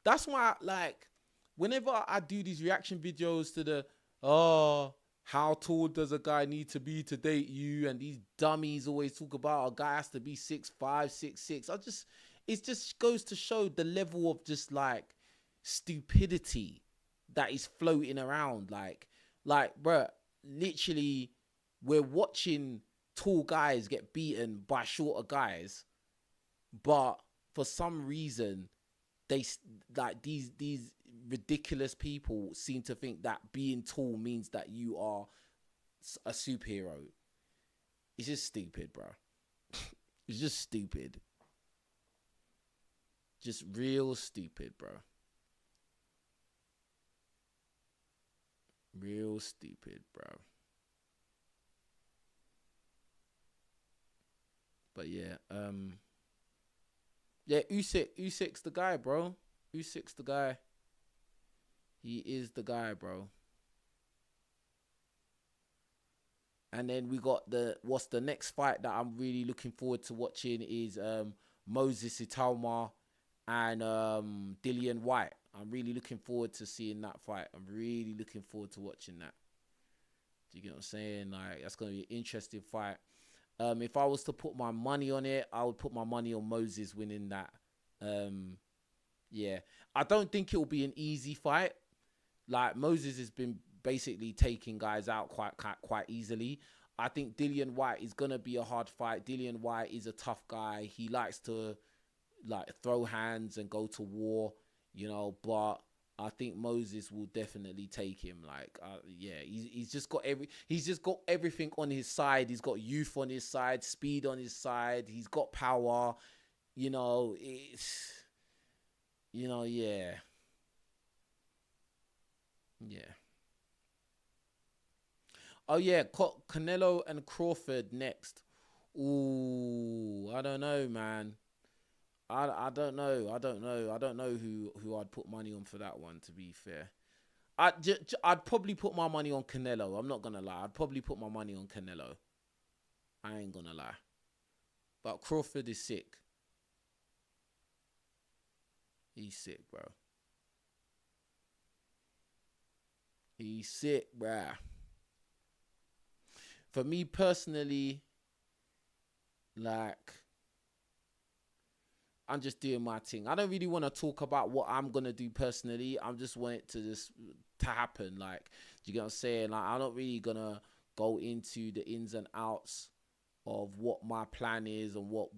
That's why, like, whenever I do these reaction videos to the, oh, how tall does a guy need to be to date you? And these dummies always talk about a guy has to be 6'5", 6'6". It just goes to show the level of just like stupidity that is floating around. Like, bro, literally, we're watching tall guys get beaten by shorter guys, but for some reason, they like these ridiculous people seem to think that being tall means that you are a superhero. It's just stupid, bro. It's just stupid. Just real stupid, bro. Real stupid, bro. But yeah, yeah, Usyk's the guy, bro. Usyk's the guy. He is the guy, bro. And then we got what's the next fight that I'm really looking forward to watching is Moses Itauma and Dillian White. I'm really looking forward to seeing that fight. I'm really looking forward to watching that. Do you get what I'm saying? Like, that's gonna be an interesting fight. If I was to put my money on it, I would put my money on Moses winning that. Yeah, I don't think it will be an easy fight. Like, Moses has been basically taking guys out quite easily. I think Dillian White is gonna be a hard fight. Dillian White is a tough guy. He likes to like throw hands and go to war, you know. But I think Moses will definitely take him. Like, yeah, he's just got everything on his side. He's got youth on his side, speed on his side. He's got power. You know, yeah. Yeah. Oh yeah, Canelo and Crawford next. Ooh, I don't know, man. I don't know. I don't know who I'd put money on for that one. To be fair, I'd probably put my money on Canelo. I'm not gonna lie. I'd probably put my money on Canelo. I ain't gonna lie. But Crawford is sick. He's sick, bro. He's sick, bruh. For me personally, like, I'm just doing my thing. I don't really want to talk about what I'm going to do personally. I'm just want it to happen. Like, do you get what I'm saying? Like, I'm not really going to go into the ins and outs of what my plan is and what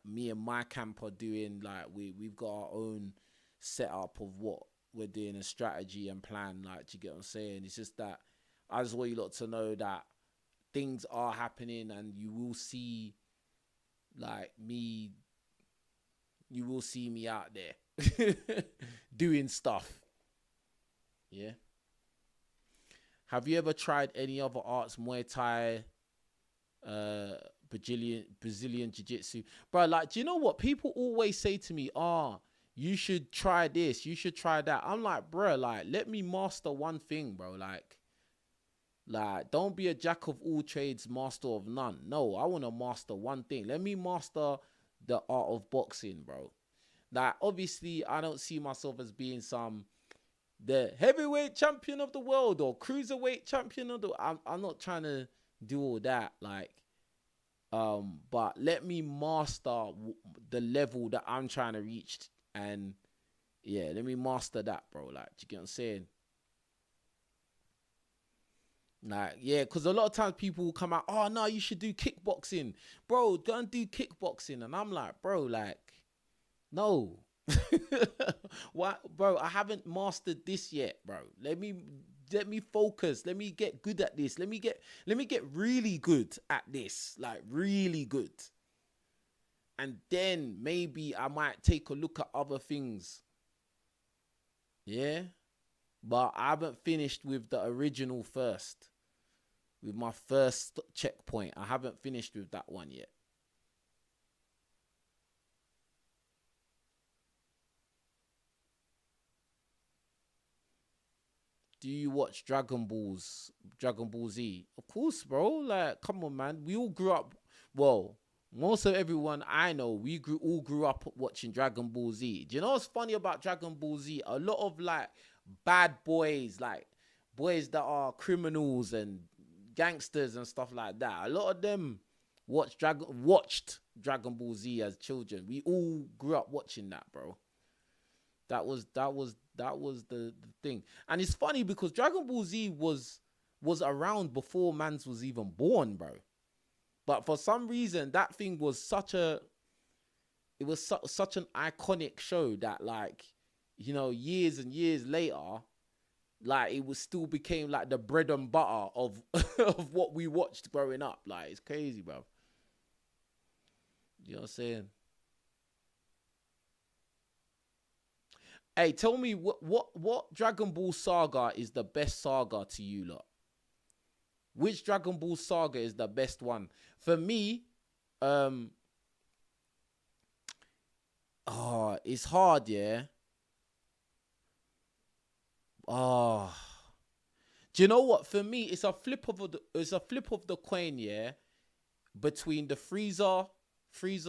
me and my camp are doing. Like, we've got our own setup of what we're doing, a strategy and plan. Like, do you get what I'm saying? It's just that I just want you lot to know that things are happening, and you will see, like, me. You will see me out there doing stuff. Yeah. Have you ever tried any other arts, Muay Thai, Brazilian Jiu-Jitsu? Bro, like, do you know what? People always say to me, you should try this, you should try that. I'm like, bro, like, let me master one thing, bro. Like, don't be a jack of all trades, master of none. No, I want to master one thing. Let me master the art of boxing, bro. Like, obviously, I don't see myself as being the heavyweight champion of the world or cruiserweight champion of the. I'm not trying to do all that. Like, but let me master the level that I'm trying to reach, and yeah, let me master that, bro. Like, do you get what I'm saying? Like, yeah, because a lot of times people will come out, oh, no, you should do kickboxing. Bro, go and do kickboxing. And I'm like, bro, like, no. What, bro, I haven't mastered this yet, bro. Let me focus. Let me get good at this. Let me get really good at this. Like, really good. And then maybe I might take a look at other things. Yeah? But I haven't finished with the original first. With my first checkpoint. I haven't finished with that one yet. Do you watch Dragon Ball Z? Of course, bro. Like, come on, man. We all grew up. Well, most of everyone I know, we all grew up watching Dragon Ball Z. Do you know what's funny about Dragon Ball Z? A lot of, like, bad boys, like boys that are criminals and gangsters and stuff like that. A lot of them watched Dragon Ball Z as children. We all grew up watching that, bro. That was the thing. And it's funny because Dragon Ball Z was around before Mans was even born, bro. But for some reason, that thing was such an iconic show that, like, years and years later, like it was still became like the bread and butter of of what we watched growing up. Like it's crazy, bro. You know what I'm saying? Hey, tell me what Dragon Ball saga is the best saga to you lot? Which Dragon Ball saga is the best one? For me, um it's hard, yeah. Oh, do you know what? For me, it's a flip of the coin, yeah, between the Freezer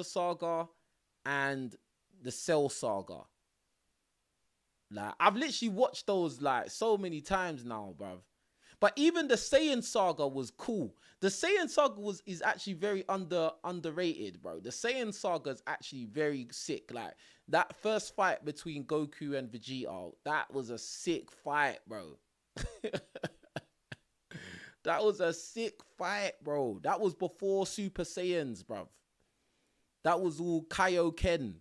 saga and the Cell saga. Like I've literally watched those like so many times now, bruv. But even the Saiyan saga was cool. The Saiyan saga is actually very underrated, bro. The Saiyan saga is actually very sick. Like that first fight between Goku and Vegeta, that was a sick fight, bro. That was a sick fight, bro. That was before Super Saiyans, bruv. That was all Kaioken.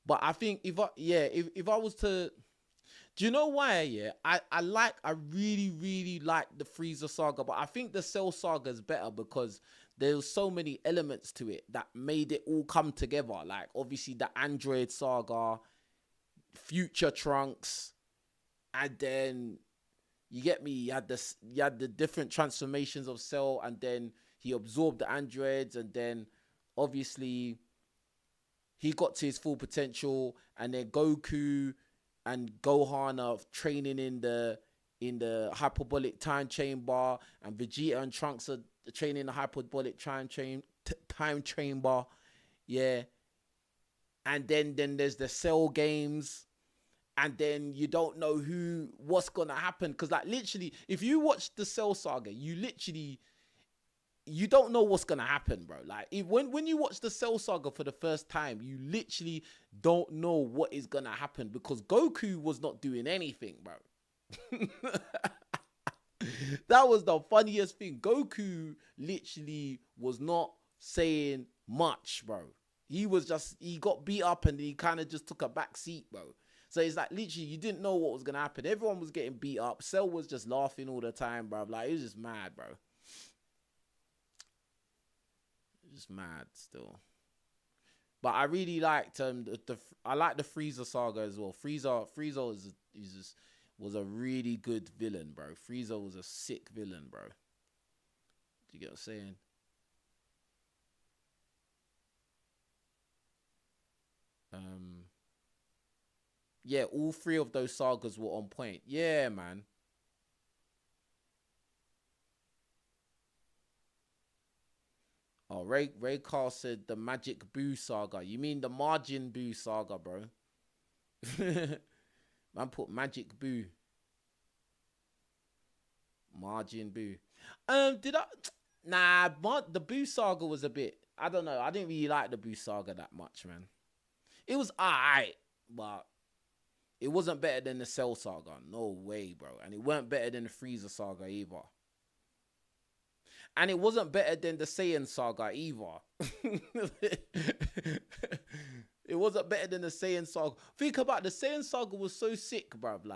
But I think if I was to, do you know why? Yeah, I really really like the Frieza saga, but I think the Cell saga is better because there's so many elements to it that made it all come together. Like obviously the Android saga, Future Trunks, and then you get me. You had the different transformations of Cell, and then he absorbed the androids, and then obviously he got to his full potential, and then Goku and Gohan are training in the hyperbolic time chamber, and Vegeta and Trunks are training in the hyperbolic time chamber, yeah. And then there's the Cell games, and then you don't know what's gonna happen, because like literally, if you watch the Cell saga, you don't know what's gonna happen, bro. Like when you watch the Cell saga for the first time, you literally don't know what is gonna happen because Goku was not doing anything, bro. That was the funniest thing. Goku literally was not saying much, bro. He got beat up and he kind of just took a back seat, bro. So it's like literally you didn't know what was gonna happen. Everyone was getting beat up. Cell was just laughing all the time, bro. Like it was just mad, bro. Just mad still. But I really liked I like the Frieza saga as well. Frieza was a really good villain, bro. Frieza was a sick villain, bro. Do you get what I'm saying? Um, yeah, all three of those sagas were on point. Yeah, man. Oh, Ray Carl said the Magic Boo saga. You mean the Margin Boo saga, bro? Man, put Magic Boo, Margin Boo. Did I? Nah, the Boo saga was a bit. I don't know. I didn't really like the Boo saga that much, man. It was alright, but it wasn't better than the Cell saga. No way, bro. And it weren't better than the Frieza saga either. And it wasn't better than the Saiyan saga either. It wasn't better than the Saiyan saga. Think about the Saiyan saga was so sick, bruv.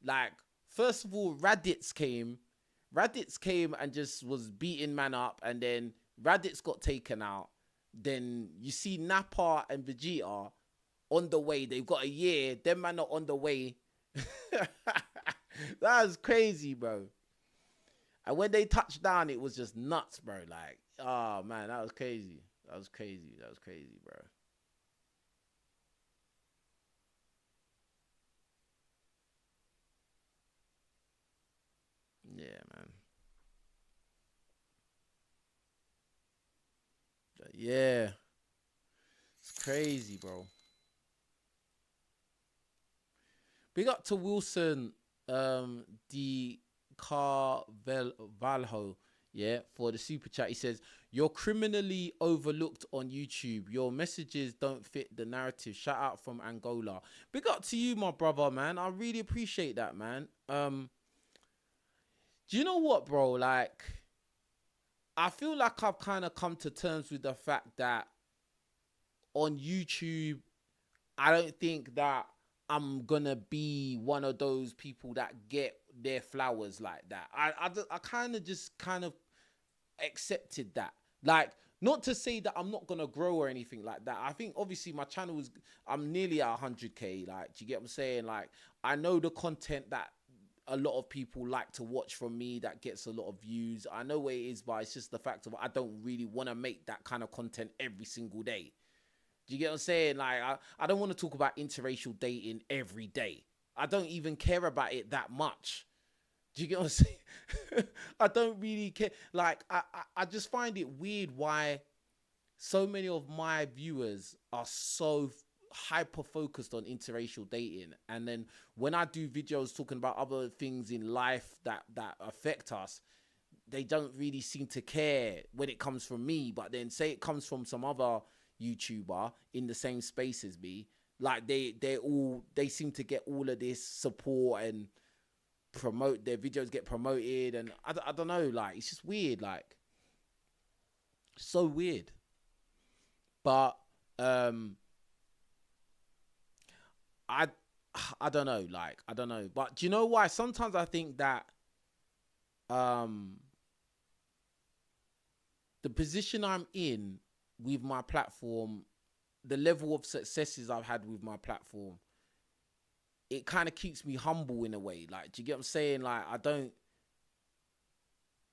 Like first of all, Raditz came. Raditz came and just was beating man up, and then Raditz got taken out. Then you see Nappa and Vegeta on the way. They've got a year. Them man are on the way. That was crazy, bro. And when they touched down, it was just nuts, bro. Like, oh man, that was crazy. That was crazy. That was crazy, bro. Yeah, man. Yeah, it's crazy, bro. Big up to Wilson, the Carvalho, yeah, for the super chat. He says, "You're criminally overlooked on YouTube. Your messages don't fit the narrative. Shout out from Angola." Big up to you, my brother, man. I really appreciate that, man. Do you know what, bro? Like, I feel like I've kind of come to terms with the fact that on YouTube, I don't think that I'm gonna be one of those people that get their flowers like that. I kind of just kind of accepted that. Like, not to say that I'm not gonna grow or anything like that. I think obviously my channel is, I'm nearly at 100k. Like, do you get what I'm saying? Like, I know the content that a lot of people like to watch from me that gets a lot of views. I know what it is, but it's just the fact of I don't really want to make that kind of content every single day. Do you get what I'm saying? Like, I don't want to talk about interracial dating every day. I don't even care about it that much. Do you get what I'm saying? I don't really care. Like, I just find it weird why so many of my viewers are so hyper focused on interracial dating, and then when I do videos talking about other things in life that affect us, they don't really seem to care when it comes from me. But then say it comes from some other YouTuber in the same space as me, like they seem to get all of this support and promote their videos, get promoted, and I don't know, like, it's just weird, like, so weird. But I I don't know, like, I don't know. But do you know why? Sometimes I think that um the position I'm in with my platform, the level of successes I've had with my platform, it kind of keeps me humble in a way. Like, do you get what I'm saying? Like, I don't,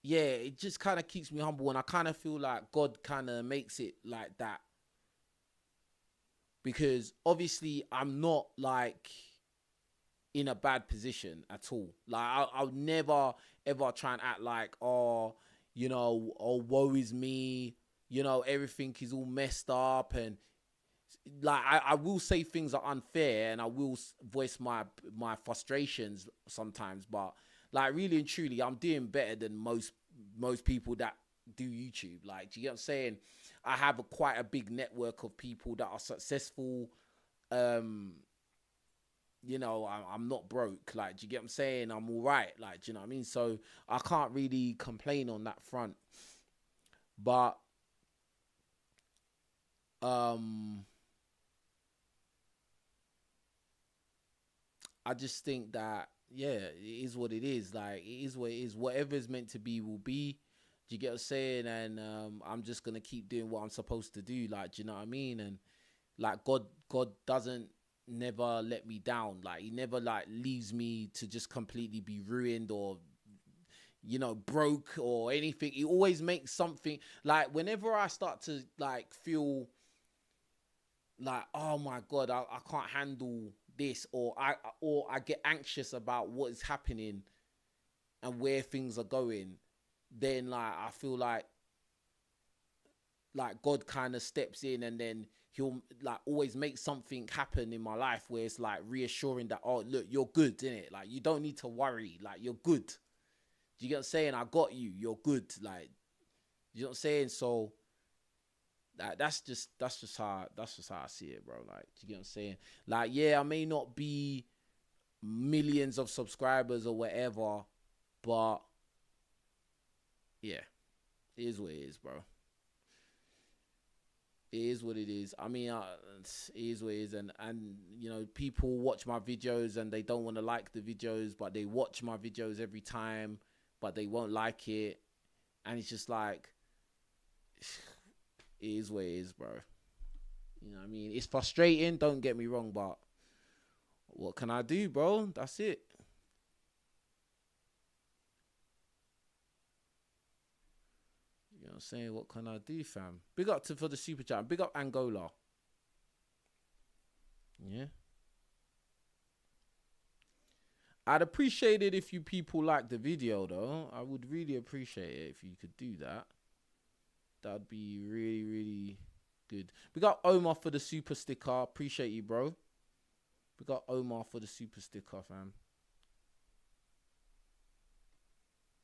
yeah, it just kind of keeps me humble, and I kind of feel like God kind of makes it like that, because obviously I'm not like in a bad position at all. Like, I'll never ever try and act like, oh, you know, oh, woe is me, you know, everything is all messed up. And like, I will say things are unfair, and I will voice my frustrations sometimes, but like, really and truly, I'm doing better than most people that do YouTube. Like, do you get what I'm saying? I have quite a big network of people that are successful. um you know, I'm not broke. Like, do you get what I'm saying? I'm all right. Like, do you know what I mean? So I can't really complain on that front. But um I just think that, yeah, it is what it is. Like, it is what it is. Whatever's meant to be will be. Do you get what I'm saying? And I'm just gonna keep doing what I'm supposed to do. Like, do you know what I mean? And like, God doesn't never let me down. Like, he never like leaves me to just completely be ruined or, you know, broke or anything. He always makes something. Like, whenever I start to like feel like, oh my God, I can't handle this, or I get anxious about what is happening and where things are going, then like, I feel like God kind of steps in, and then he'll like always make something happen in my life where it's like reassuring that, oh, look, you're good, innit? Like, you don't need to worry, like, you're good. Do you get what I'm saying? I got you, you're good. Like, you know what I'm saying? So that's just how I see it, bro. Like, do you get what I'm saying? Like, yeah, I may not be millions of subscribers or whatever, but yeah, it is what it is, bro. It is what it is. I mean, it is what it is, and you know, people watch my videos and they don't want to like the videos, but they watch my videos every time, but they won't like it, and it's just like, it is what it is, bro. You know what I mean? It's frustrating, don't get me wrong, but what can I do, bro? That's it. You know what I'm saying? What can I do, fam? Big up for the super chat. Big up Angola. Yeah. I'd appreciate it if you people like the video, though. I would really appreciate it if you could do that. That'd be really, really good. We got Omar for the super sticker. Appreciate you, bro. We got Omar for the super sticker, fam.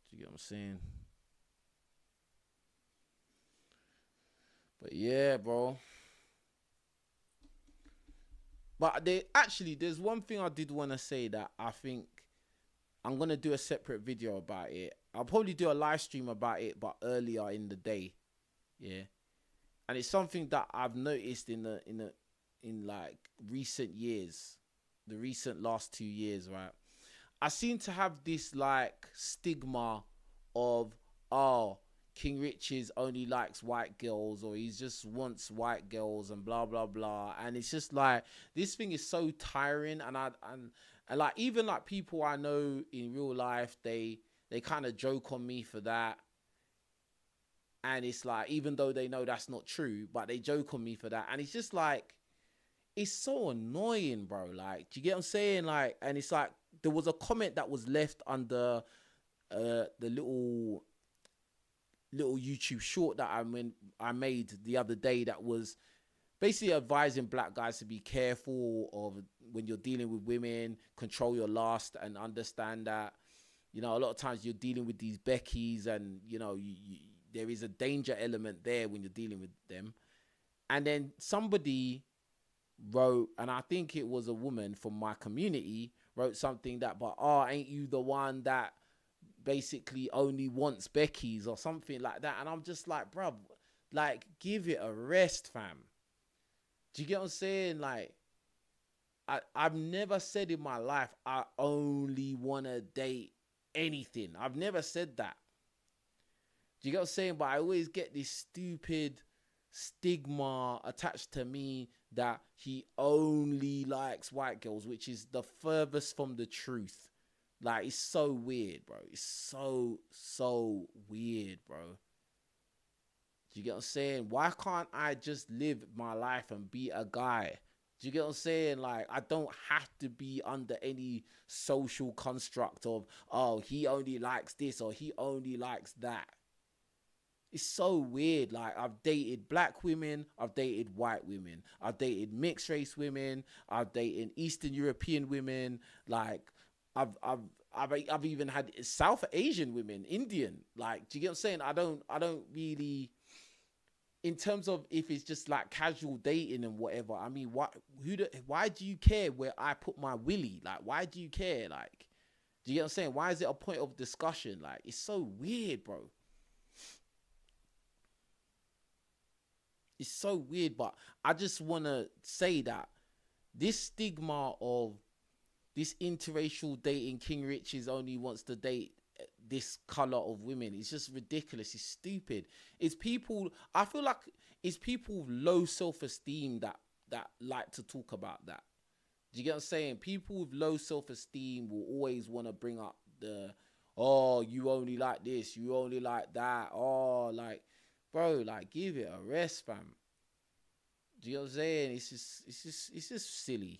Do you get what I'm saying? But yeah, bro. But there's one thing I did want to say that I think I'm gonna do a separate video about it. I'll probably do a live stream about it, but earlier in the day. Yeah. and it's something that I've noticed in like recent years, the recent last 2 years, right? I seem to have this like stigma of, oh, King Richards only likes white girls, or he just wants white girls, and blah blah blah. And it's just like, this thing is so tiring. And like, even like people I know in real life, they kind of joke on me for that. And it's like, even though they know that's not true, but they joke on me for that. And it's just like, it's so annoying, bro. Like, do you get what I'm saying? Like, and it's like, there was a comment that was left under the little YouTube short that I made the other day, that was basically advising black guys to be careful of when you're dealing with women, control your lust, and understand that, you know, a lot of times you're dealing with these Beckys, and you know, there is a danger element there when you're dealing with them. And then somebody wrote, and I think it was a woman from my community, wrote something that, but oh, ain't you the one that basically only wants Becky's, or something like that? And I'm just like, bruv, like, give it a rest, fam. Do you get what I'm saying? Like, I've never said in my life I only want to date anything. I've never said that. Do you get what I'm saying? But I always get this stupid stigma attached to me that he only likes white girls, which is the furthest from the truth. Like, it's so weird, bro. It's so weird, bro. Do you get what I'm saying? Why can't I just live my life and be a guy? Do you get what I'm saying? Like, I don't have to be under any social construct of, oh, he only likes this or he only likes that. It's so weird. Like, I've dated black women, I've dated white women, I've dated mixed race women, I've dated Eastern European women. Like, I've even had South Asian women, Indian. Like, do you get what I'm saying? I don't really, in terms of if it's just like casual dating and whatever. I mean, why do you care where I put my willy? Like, why do you care? Like, do you get what I'm saying? Why is it a point of discussion? Like, it's so weird, bro. It's so weird. But I just want to say that this stigma of this interracial dating, King Richards only wants to date this color of women, it's just ridiculous. It's stupid. It's people, I feel like it's people with low self-esteem that like to talk about that. Do you get what I'm saying? People with low self-esteem will always want to bring up the, oh, you only like this, you only like that. Oh, like, bro, like, give it a rest, fam. Do you know what I'm saying? It's just silly.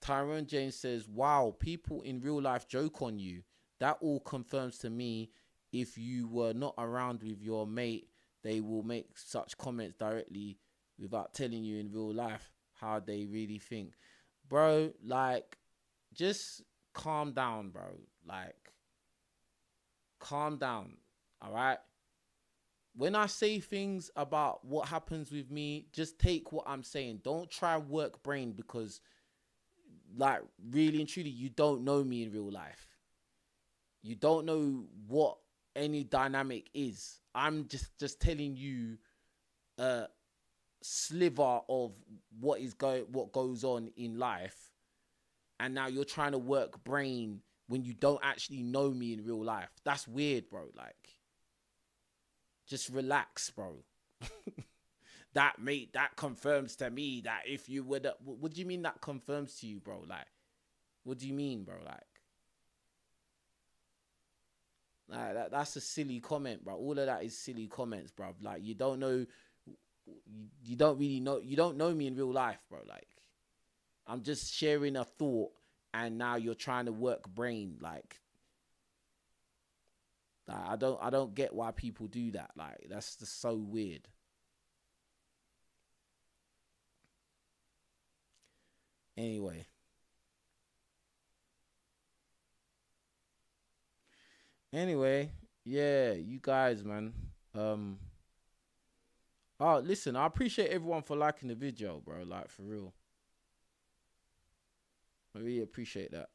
Tyrone James says, wow, people in real life joke on you. That all confirms to me, if you were not around with your mate, they will make such comments directly without telling you in real life how they really think. Bro, like, just calm down, bro. Like, calm down, all right? When I say things about what happens with me, just take what I'm saying. Don't try work brain, because, like, really and truly, you don't know me in real life. You don't know what any dynamic is. I'm just telling you a sliver of what goes on in life, and now you're trying to work brain when you don't actually know me in real life. That's weird, bro. Like, just relax, bro. That confirms to me that if you were the, what do you mean that confirms to you, bro? Like, what do you mean, bro? Like that's a silly comment, bro. All of that is silly comments, bro. Like, you don't know, you don't really know, you don't know me in real life, bro. Like, I'm just sharing a thought, and now you're trying to work brain. Like, I don't get why people do that. Like, that's just so weird. Anyway, anyway, yeah, you guys, man. Um, oh, listen, I appreciate everyone for liking the video, bro. Like, for real. I really appreciate that.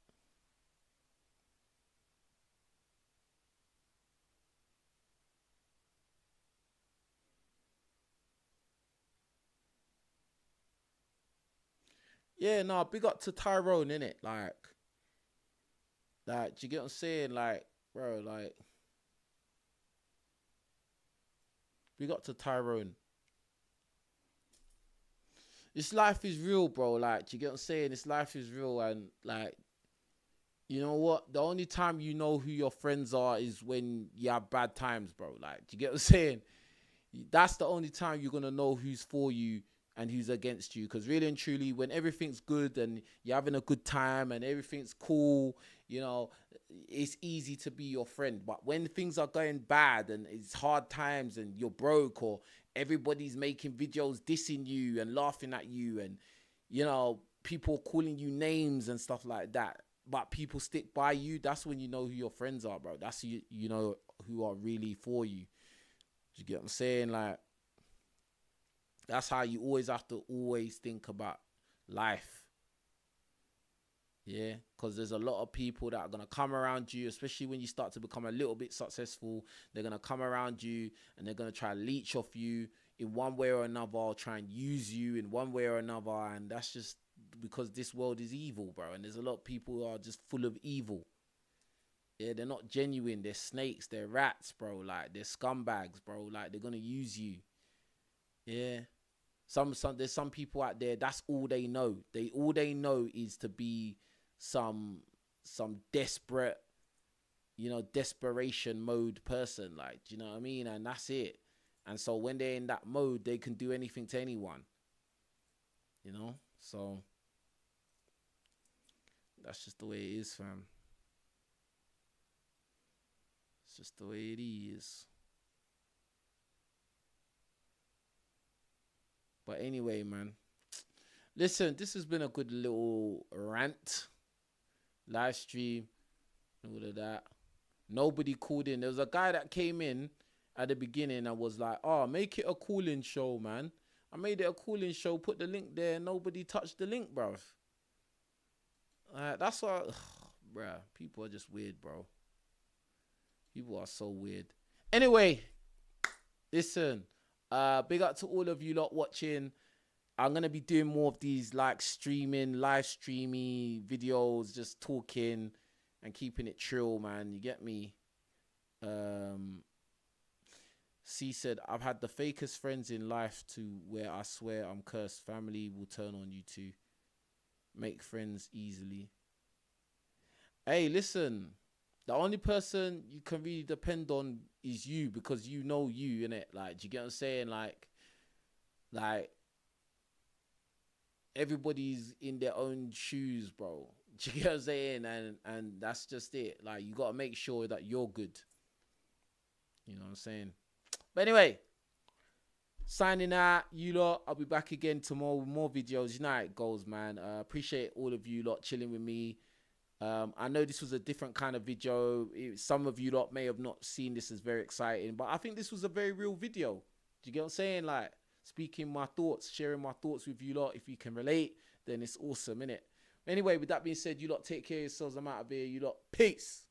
Yeah, no, big up to Tyrone, innit? Do you get what I'm saying? Like, bro, like, big up to Tyrone. This life is real, bro. Like, do you get what I'm saying? This life is real, and like, you know what? The only time you know who your friends are is when you have bad times, bro. Like, do you get what I'm saying? That's the only time you're gonna know who's for you and who's against you. Because really and truly, when everything's good and you're having a good time and everything's cool, you know, it's easy to be your friend. But when things are going bad and it's hard times and you're broke, or everybody's making videos dissing you and laughing at you, and you know, people calling you names and stuff like that, but people stick by you, that's when you know who your friends are, bro. That's you know who are really for you. You get what I'm saying? Like, that's how you always have to always think about life. Yeah, because there's a lot of people that are going to come around you, especially when you start to become a little bit successful. They're going to come around you and they're going to try to leech off you in one way or another, or try and use you in one way or another. And that's just because this world is evil, bro. And there's a lot of people who are just full of evil. Yeah, they're not genuine. They're snakes. They're rats, bro. Like, they're scumbags, bro. Like, they're going to use you. Yeah. There's some people out there, that's all they know. All they know is to be some desperate, desperation mode person. Like, do you know what I mean? And that's it. And so when they're in that mode, they can do anything to anyone. You know? So that's just the way it is, fam. It's just the way it is. But anyway, man. Listen, this has been a good little rant, live stream, all of that. Nobody called in. There was a guy that came in at the beginning and was like, "Oh, make it a call-in show, man." I made it a call-in show, put the link there, nobody touched the link, bro. That's why, bruh, people are just weird, bro. People are so weird. Anyway, listen, big up to all of you lot watching. I'm going to be doing more of these like live streamy videos, just talking and keeping it chill, man. You get me? C said, I've had the fakest friends in life to where I swear I'm cursed. Family will turn on you to make friends easily. Hey, listen, the only person you can really depend on is you, because you know you, innit? Like, do you get what I'm saying? Like, everybody's in their own shoes, bro. Do you get what I'm saying? And that's just it. Like, you got to make sure that you're good. You know what I'm saying? But anyway, signing out, you lot. I'll be back again tomorrow with more videos. You know how it goes, man. Appreciate all of you lot chilling with me. I know this was a different kind of video. Some of you lot may have not seen this as very exciting, but I think this was a very real video. Do you get what I'm saying? Like, speaking my thoughts, sharing my thoughts with you lot. If you can relate, then it's awesome, innit? Anyway, with that being said, you lot take care of yourselves. I'm out of here. You lot, peace.